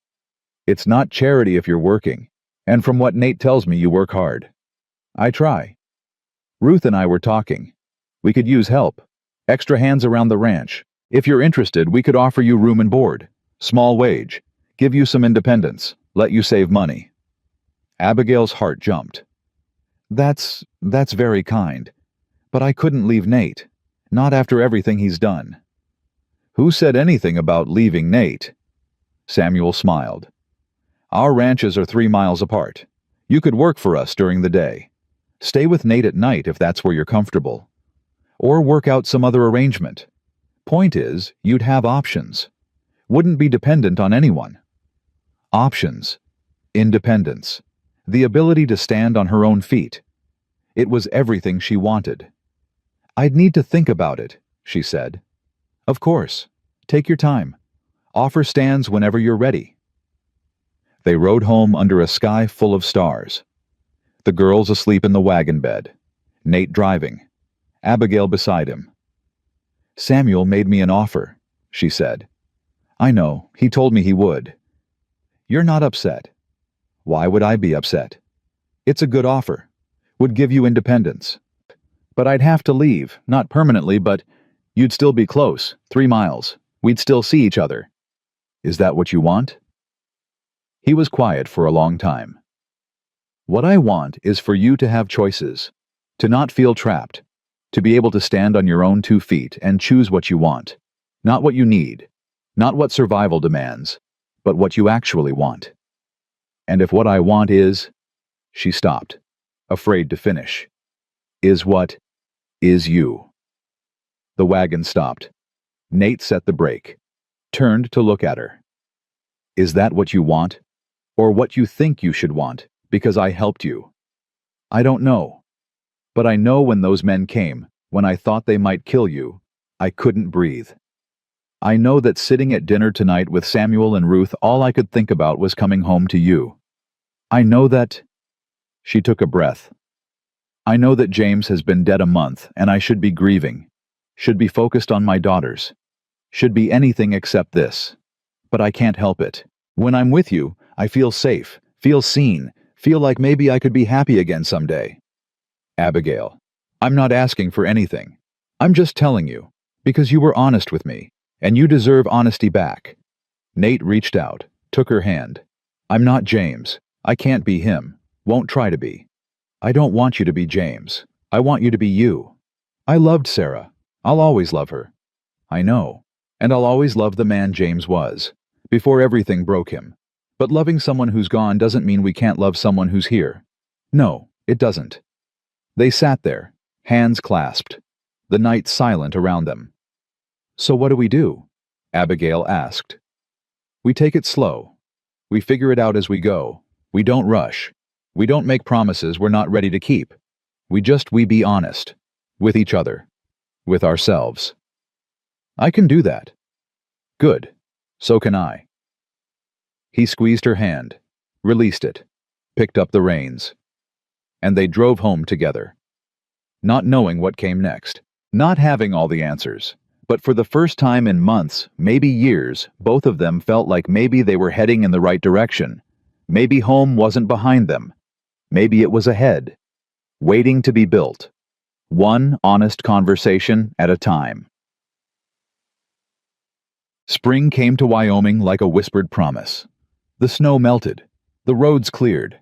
"It's not charity if you're working, and from what Nate tells me you work hard." "I try." "Ruth and I were talking. We could use help. Extra hands around the ranch. If you're interested, we could offer you room and board. Small wage. Give you some independence. Let you save money." Abigail's heart jumped. That's very kind. But I couldn't leave Nate. Not after everything he's done." "Who said anything about leaving Nate?" Samuel smiled. "Our ranches are 3 miles apart. You could work for us during the day. Stay with Nate at night if that's where you're comfortable. Or work out some other arrangement. Point is, you'd have options. Wouldn't be dependent on anyone." Options. Independence. The ability to stand on her own feet. It was everything she wanted. "I'd need to think about it," she said. "Of course. Take your time. Offer stands whenever you're ready." They rode home under a sky full of stars. The girls asleep in the wagon bed. Nate driving. Abigail beside him. "Samuel made me an offer," she said. "I know. He told me he would." "You're not upset." "Why would I be upset? It's a good offer. Would give you independence. But I'd have to leave, not permanently, but you'd still be close, 3 miles. We'd still see each other. Is that what you want?" He was quiet for a long time. "What I want is for you to have choices, to not feel trapped, to be able to stand on your own 2 feet and choose what you want, not what you need, not what survival demands, but what you actually want. And if what I want is..." She stopped, afraid to finish. "Is what is you." The wagon stopped. Nate set the brake, turned to look at her. "Is that what you want?" or what you think you should want, because I helped you. I don't know. But I know when those men came, when I thought they might kill you, I couldn't breathe. I know that sitting at dinner tonight with Samuel and Ruth, all I could think about was coming home to you. I know that—" She took a breath. "I know that James has been dead a month, and I should be grieving, should be focused on my daughters, should be anything except this. But I can't help it. When I'm with you, I feel safe, feel seen, feel like maybe I could be happy again someday." "Abigail, I'm not asking for anything. I'm just telling you, because you were honest with me, and you deserve honesty back." Nate reached out, took her hand. "I'm not James. I can't be him. Won't try to be. I don't want you to be James. I want you to be you. I loved Sarah. I'll always love her. I know. And I'll always love the man James was, before everything broke him. But loving someone who's gone doesn't mean we can't love someone who's here. No, it doesn't." They sat there, hands clasped, the night silent around them. "So what do we do?" Abigail asked. "We take it slow. We figure it out as we go. We don't rush. We don't make promises we're not ready to keep. We be honest. With each other. With ourselves." "I can do that." "Good. So can I." He squeezed her hand, released it, picked up the reins. And they drove home together. Not knowing what came next, not having all the answers, but for the first time in months, maybe years, both of them felt like maybe they were heading in the right direction. Maybe home wasn't behind them. Maybe it was ahead, waiting to be built. One honest conversation at a time. Spring came to Wyoming like a whispered promise. The snow melted. The roads cleared.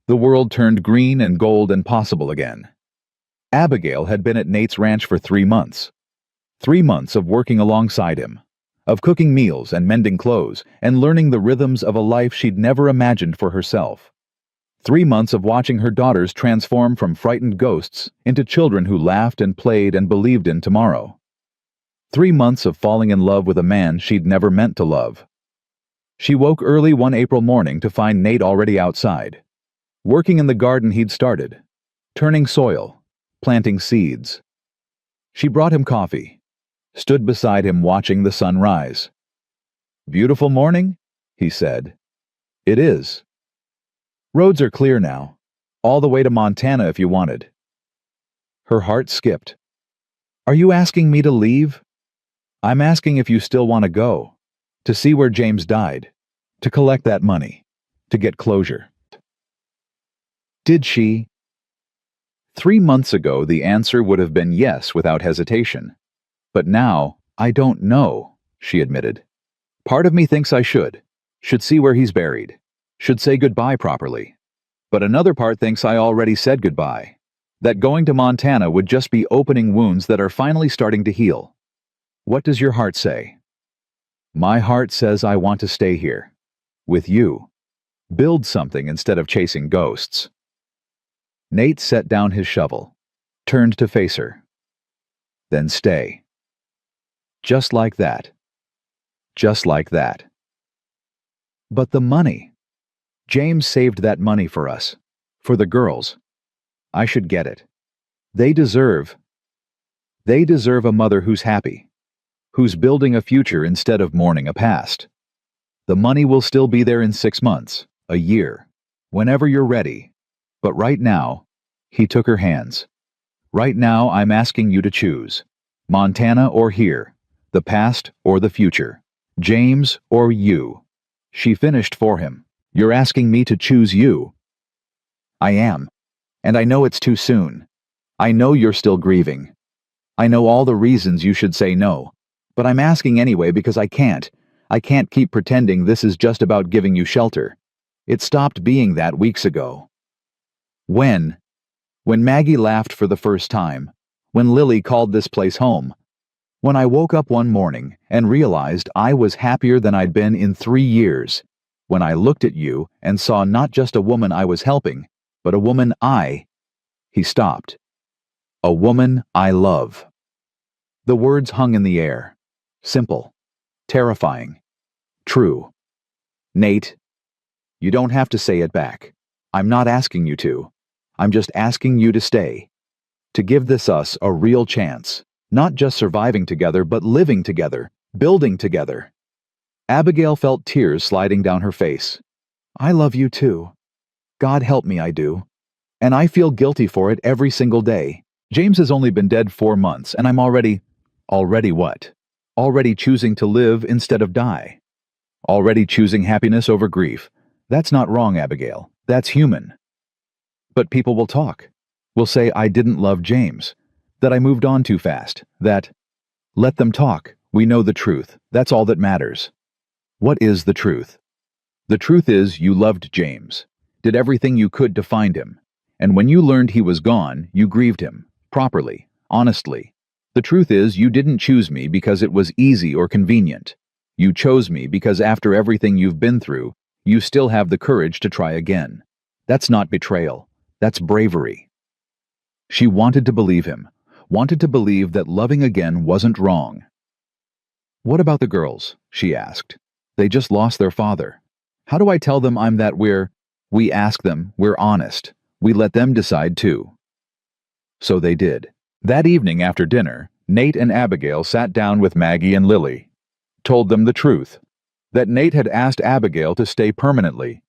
The world turned green and gold and possible again. Abigail had been at Nate's ranch for 3 months. 3 months of working alongside him, of cooking meals and mending clothes and learning the rhythms of a life she'd never imagined for herself. 3 months of watching her daughters transform from frightened ghosts into children who laughed and played and believed in tomorrow. 3 months of falling in love with a man she'd never meant to love. She woke early one April morning to find Nate already outside, working in the garden he'd started, turning soil, planting seeds. She brought him coffee, stood beside him watching the sun rise. "Beautiful morning?" he said. "It is. Roads are clear now, all the way to Montana if you wanted." Her heart skipped. "Are you asking me to leave?" "I'm asking if you still want to go, to see where James died, to collect that money, to get closure." Did she? 3 months ago, the answer would have been yes without hesitation. But now, I don't know, she admitted. Part of me thinks I should see where he's buried, should say goodbye properly. But another part thinks I already said goodbye, that going to Montana would just be opening wounds that are finally starting to heal. What does your heart say? My heart says I want to stay here, with you. Build something instead of chasing ghosts. Nate set down his shovel, turned to face her. Then stay. Just like that. Just like that. But the money. James saved that money for us, for the girls. I should get it. They deserve a mother who's happy, who's building a future instead of mourning a past. The money will still be there in 6 months, a year, whenever you're ready. But right now, he took her hands. Right now, I'm asking you to choose. Montana or here, the past or the future, James or you. She finished for him. You're asking me to choose you. I am. And I know it's too soon. I know you're still grieving. I know all the reasons you should say no. But I'm asking anyway because I can't. I can't keep pretending this is just about giving you shelter. It stopped being that weeks ago. When Maggie laughed for the first time, when Lily called this place home, when I woke up one morning and realized I was happier than I'd been in 3 years, when I looked at you and saw not just a woman I was helping, but a woman He stopped. A woman I love. The words hung in the air. Simple. Terrifying. True. Nate, You don't have to say it back. I'm not asking you to. I'm just asking you to stay. To give this us a real chance. Not just surviving together, but living together, building together. Abigail felt tears sliding down her face. I love you too. God help me, I do. And I feel guilty for it every single day. James has only been dead 4 months, and I'm already what? Already choosing to live instead of die. Already choosing happiness over grief. That's not wrong, Abigail. That's human. But people will talk. Will say I didn't love James. That I moved on too fast. Let them talk. We know the truth. That's all that matters. What is the truth? The truth is you loved James. Did everything you could to find him. And when you learned he was gone, you grieved him. Properly. Honestly. The truth is you didn't choose me because it was easy or convenient. You chose me because after everything you've been through, you still have the courage to try again. That's not betrayal. That's bravery. She wanted to believe him. Wanted to believe that loving again wasn't wrong. What about the girls? She asked. They just lost their father. How do I tell them I'm that we ask them, we're honest. We let them decide too. So they did. That evening after dinner, Nate and Abigail sat down with Maggie and Lily. Told them the truth. That Nate had asked Abigail to stay permanently.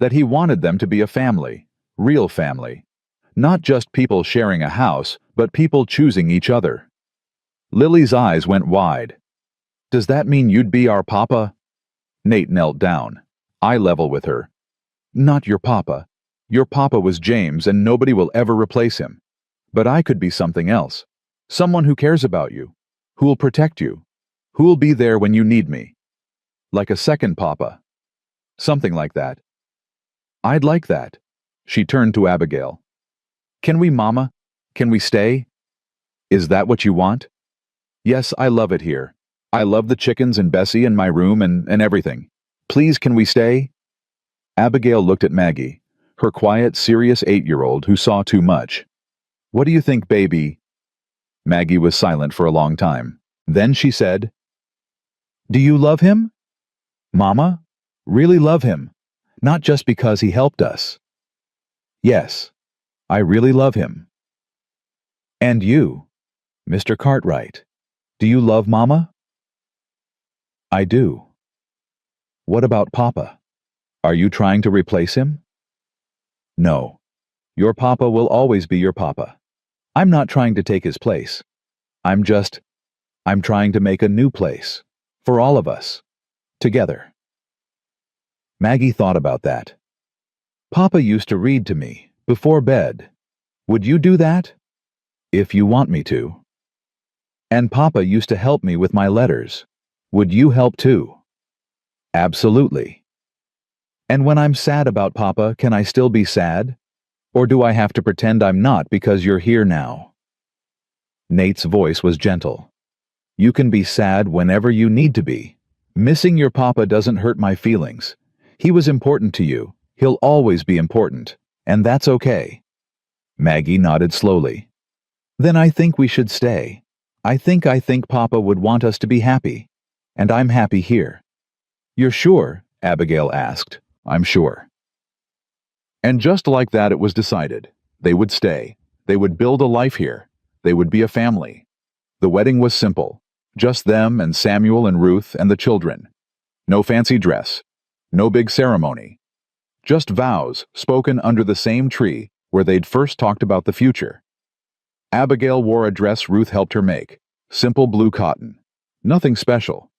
That he wanted them to be a family. Real family. Not just people sharing a house, but people choosing each other. Lily's eyes went wide. Does that mean you'd be our papa? Nate knelt down, eye level with her. Not your papa. Your papa was James and nobody will ever replace him. But I could be something else. Someone who cares about you. Who will protect you. Who will be there when you need me. Like a second papa. Something like that. I'd like that. She turned to Abigail. Can we, Mama? Can we stay? Is that what you want? Yes, I love it here. I love the chickens and Bessie and my room and everything. Please, can we stay? Abigail looked at Maggie, her quiet, serious 8-year-old who saw too much. What do you think, baby? Maggie was silent for a long time. Then she said, Do you love him? Mama? Really love him? Not just because he helped us. Yes, I really love him. And you, Mr. Cartwright, do you love Mama? I do. What about Papa? Are you trying to replace him? No. Your Papa will always be your Papa. I'm not trying to take his place. I'm trying to make a new place. For all of us. Together. Maggie thought about that. Papa used to read to me, before bed. Would you do that? If you want me to. And Papa used to help me with my letters. Would you help too? Absolutely. And when I'm sad about Papa, can I still be sad? Or do I have to pretend I'm not because you're here now? Nate's voice was gentle. You can be sad whenever you need to be. Missing your Papa doesn't hurt my feelings. He was important to you. He'll always be important. And that's okay. Maggie nodded slowly. Then I think we should stay. I think Papa would want us to be happy. And I'm happy here. You're sure? Abigail asked. I'm sure. And just like that it was decided. They would stay. They would build a life here. They would be a family. The wedding was simple. Just them and Samuel and Ruth and the children. No fancy dress. No big ceremony. Just vows spoken under the same tree where they'd first talked about the future. Abigail wore a dress Ruth helped her make. Simple blue cotton. Nothing special.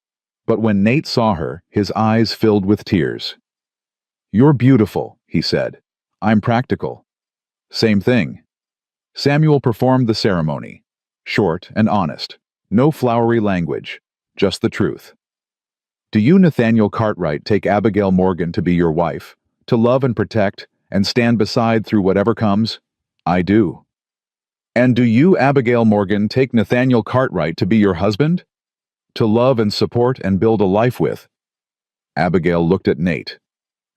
But when Nate saw her, his eyes filled with tears. You're beautiful, he said. I'm practical. Same thing. Samuel performed the ceremony. Short and honest. No flowery language. Just the truth. Do you, Nathaniel Cartwright, take Abigail Morgan to be your wife, to love and protect, and stand beside through whatever comes? I do. And do you, Abigail Morgan, take Nathaniel Cartwright to be your husband? To love and support and build a life with? Abigail looked at Nate.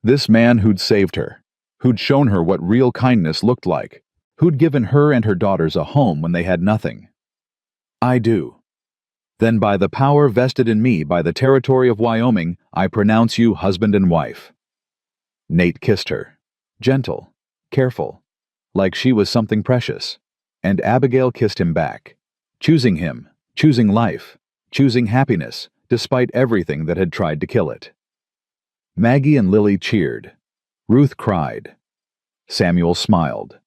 This man who'd saved her, who'd shown her what real kindness looked like, who'd given her and her daughters a home when they had nothing. I do. Then by the power vested in me by the territory of Wyoming, I pronounce you husband and wife. Nate kissed her. Gentle, careful, like she was something precious. And Abigail kissed him back. Choosing him, choosing life, choosing happiness, despite everything that had tried to kill it. Maggie and Lily cheered. Ruth cried. Samuel smiled.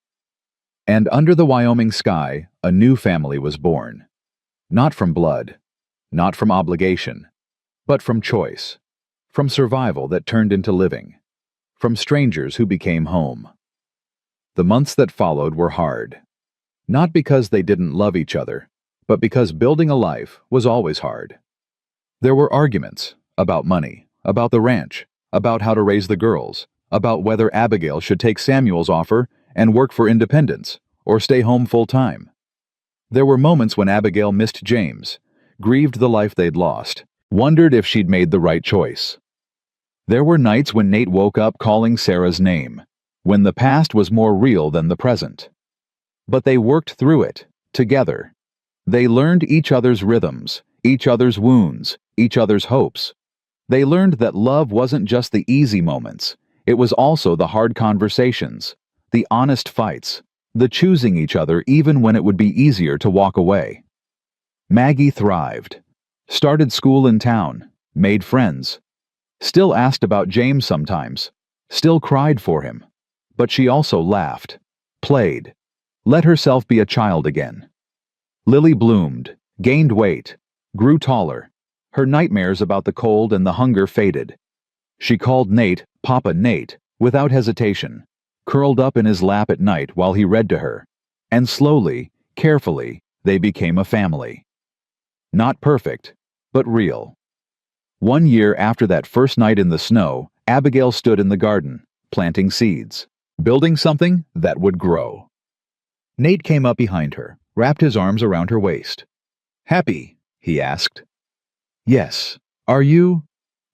And under the Wyoming sky, a new family was born. Not from blood, not from obligation, but from choice, from survival that turned into living, from strangers who became home. The months that followed were hard. Not because they didn't love each other, but because building a life was always hard. There were arguments about money, about the ranch, about how to raise the girls, about whether Abigail should take Samuel's offer and work for independence, or stay home full-time. There were moments when Abigail missed James, grieved the life they'd lost, wondered if she'd made the right choice. There were nights when Nate woke up calling Sarah's name, when the past was more real than the present. But they worked through it, together. They learned each other's rhythms, each other's wounds, each other's hopes. They learned that love wasn't just the easy moments, it was also the hard conversations, the honest fights, the choosing each other even when it would be easier to walk away. Maggie thrived, started school in town, made friends, still asked about James sometimes, still cried for him, but she also laughed, played, let herself be a child again. Lily bloomed, gained weight, grew taller. Her nightmares about the cold and the hunger faded. She called Nate Papa Nate without hesitation, curled up in his lap at night while he read to her, and slowly, carefully, they became a family. Not perfect, but real. 1 year after that first night in the snow, Abigail stood in the garden, planting seeds, building something that would grow. Nate came up behind her, wrapped his arms around her waist. "Happy?" he asked. "Yes. Are you?"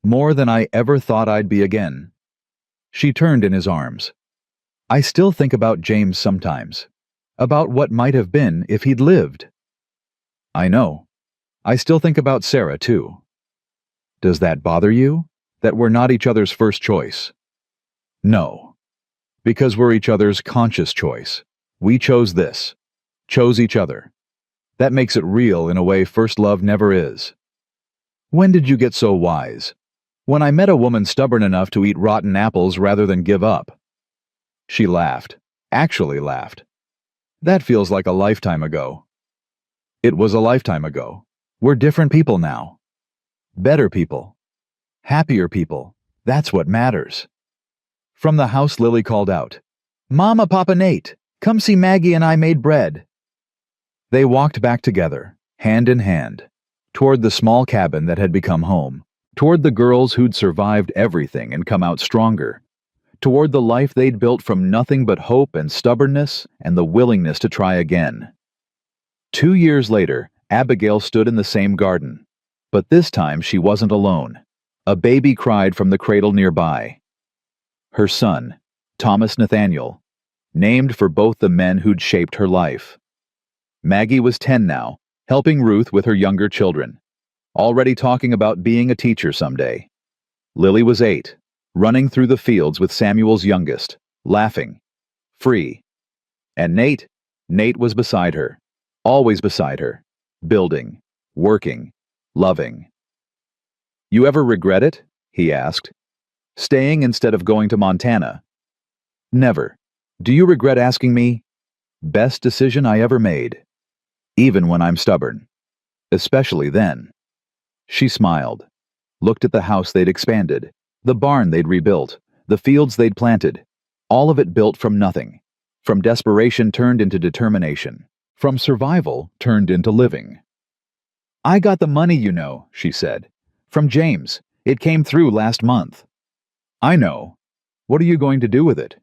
"More than I ever thought I'd be again." She turned in his arms. "I still think about James sometimes. About what might have been if he'd lived." "I know. I still think about Sarah, too." "Does that bother you? That we're not each other's first choice?" "No. Because we're each other's conscious choice. We chose this. Chose each other. That makes it real in a way first love never is." "When did you get so wise?" "When I met a woman stubborn enough to eat rotten apples rather than give up." She laughed. Actually laughed. "That feels like a lifetime ago." "It was a lifetime ago. We're different people now. Better people. Happier people. That's what matters." From the house, Lily called out, "Mama, Papa Nate, come see Maggie and I made bread." They walked back together, hand in hand, toward the small cabin that had become home, toward the girls who'd survived everything and come out stronger, toward the life they'd built from nothing but hope and stubbornness and the willingness to try again. 2 years later, Abigail stood in the same garden, but this time she wasn't alone. A baby cried from the cradle nearby. Her son, Thomas Nathaniel, named for both the men who'd shaped her life. Maggie was 10 now, helping Ruth with her younger children, already talking about being a teacher someday. Lily was 8, running through the fields with Samuel's youngest, laughing, free. And Nate was beside her, always beside her, building, working, loving. "You ever regret it?" he asked. "Staying instead of going to Montana?" "Never. Do you regret asking me?" "Best decision I ever made. Even when I'm stubborn. Especially then." She smiled, looked at the house they'd expanded, the barn they'd rebuilt, the fields they'd planted, all of it built from nothing, from desperation turned into determination, from survival turned into living. "I got the money, you know," she said. "From James. It came through last month." "I know. What are you going to do with it?"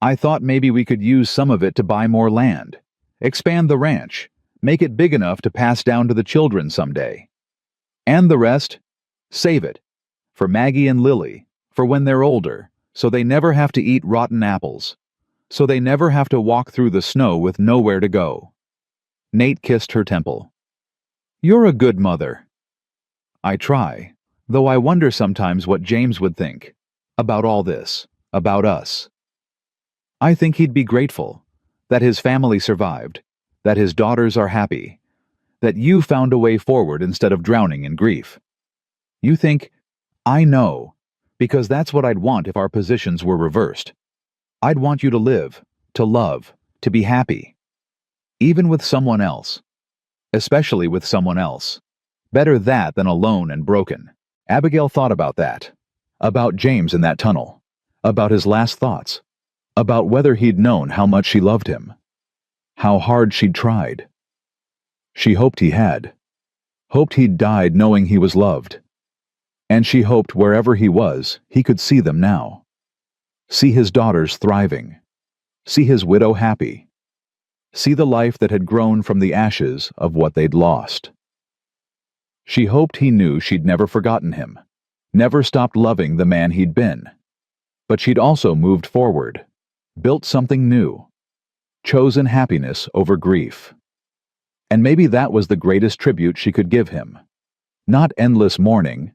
"I thought maybe we could use some of it to buy more land, expand the ranch, make it big enough to pass down to the children someday. And the rest, save it, for Maggie and Lily, for when they're older, so they never have to eat rotten apples, so they never have to walk through the snow with nowhere to go." Nate kissed her temple. "You're a good mother." "I try, though I wonder sometimes what James would think. about all this, about us. I think he'd be grateful that his family survived, that his daughters are happy, that you found a way forward instead of drowning in grief. You think, I know, because that's what I'd want if our positions were reversed. I'd want you to live, to love, to be happy. Even with someone else. Especially with someone else. Better that than alone and broken. Abigail thought about that. About James in that tunnel. About his last thoughts. About whether he'd known how much she loved him. How hard she'd tried. She hoped he had. Hoped he'd died knowing he was loved. And she hoped wherever he was, he could see them now. See his daughters thriving. See his widow happy. See the life that had grown from the ashes of what they'd lost. She hoped he knew she'd never forgotten him, never stopped loving the man he'd been. But she'd also moved forward, built something new, chosen happiness over grief. And maybe that was the greatest tribute she could give him. Not endless mourning,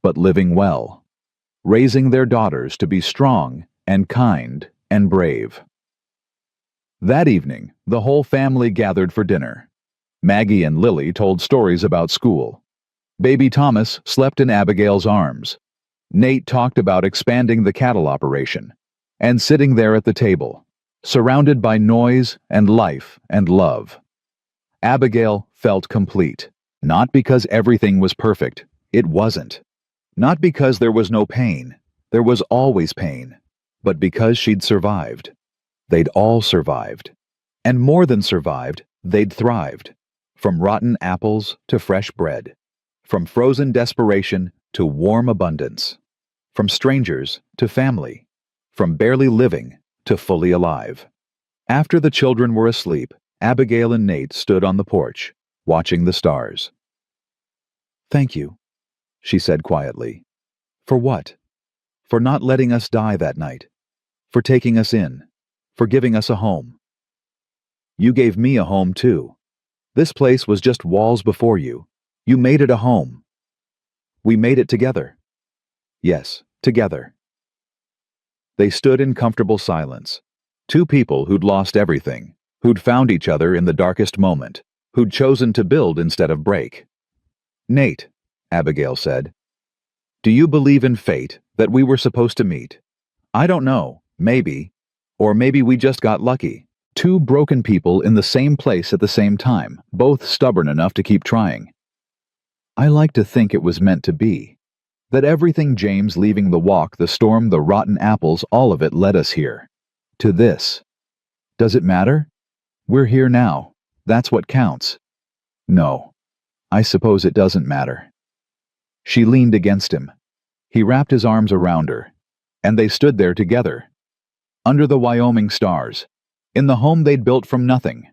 but living well, raising their daughters to be strong and kind and brave. That evening, the whole family gathered for dinner. Maggie and Lily told stories about school. Baby Thomas slept in Abigail's arms. Nate talked about expanding the cattle operation, and sitting there at the table, surrounded by noise and life and love. Abigail felt complete, not because everything was perfect. It wasn't. Not because there was no pain. There was always pain. But because she'd survived. They'd all survived. And more than survived, they'd thrived. From rotten apples to fresh bread. From frozen desperation to warm abundance. From strangers to family. From barely living to fully alive. After the children were asleep, Abigail and Nate stood on the porch, watching the stars. "Thank you," she said quietly. "For what? For not letting us die that night. For taking us in. For giving us a home. You gave me a home too. This place was just walls before you. You made it a home. We made it together. Yes, together." They stood in comfortable silence. Two people who'd lost everything, who'd found each other in the darkest moment, who'd chosen to build instead of break. "Nate," Abigail said, "do you believe in fate, that we were supposed to meet? I don't know, maybe. Or maybe we just got lucky. Two broken people in the same place at the same time, both stubborn enough to keep trying. I like to think it was meant to be. That everything, James leaving the walk, the storm, the rotten apples, all of it led us here. To this. Does it matter? We're here now. That's what counts. No. I suppose it doesn't matter." She leaned against him. He wrapped his arms around her, and they stood there together. Under the Wyoming stars, in the home they'd built from nothing.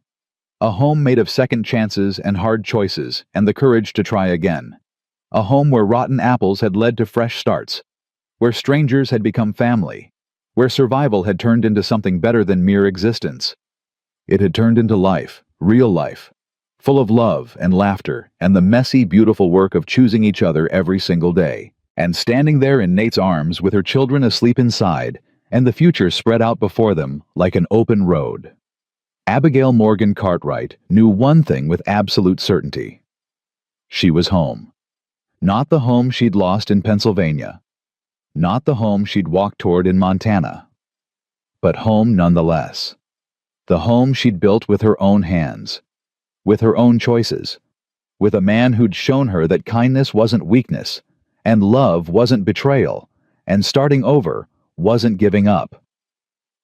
A home made of second chances and hard choices and the courage to try again. A home where rotten apples had led to fresh starts, where strangers had become family, where survival had turned into something better than mere existence. It had turned into life, real life, full of love and laughter and the messy, beautiful work of choosing each other every single day. And standing there in Nate's arms with her children asleep inside, and the future spread out before them like an open road. Abigail Morgan Cartwright knew one thing with absolute certainty. She was home. Not the home she'd lost in Pennsylvania. Not the home she'd walked toward in Montana. But home nonetheless. The home she'd built with her own hands. With her own choices. With a man who'd shown her that kindness wasn't weakness, and love wasn't betrayal, and starting over wasn't giving up.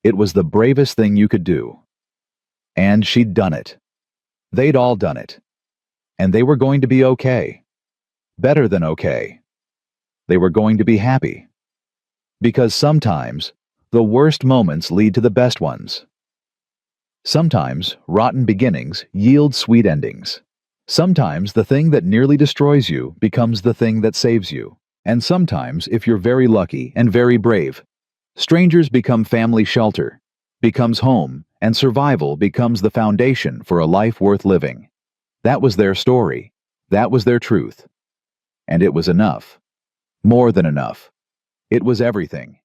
It was the bravest thing you could do. And she'd done it. They'd all done it. And they were going to be okay. Better than okay. They were going to be happy. Because sometimes, the worst moments lead to the best ones. Sometimes, rotten beginnings yield sweet endings. Sometimes the thing that nearly destroys you becomes the thing that saves you. And sometimes, if you're very lucky and very brave, strangers become family shelter, becomes home, and survival becomes the foundation for a life worth living. That was their story. That was their truth. And it was enough. More than enough. It was everything.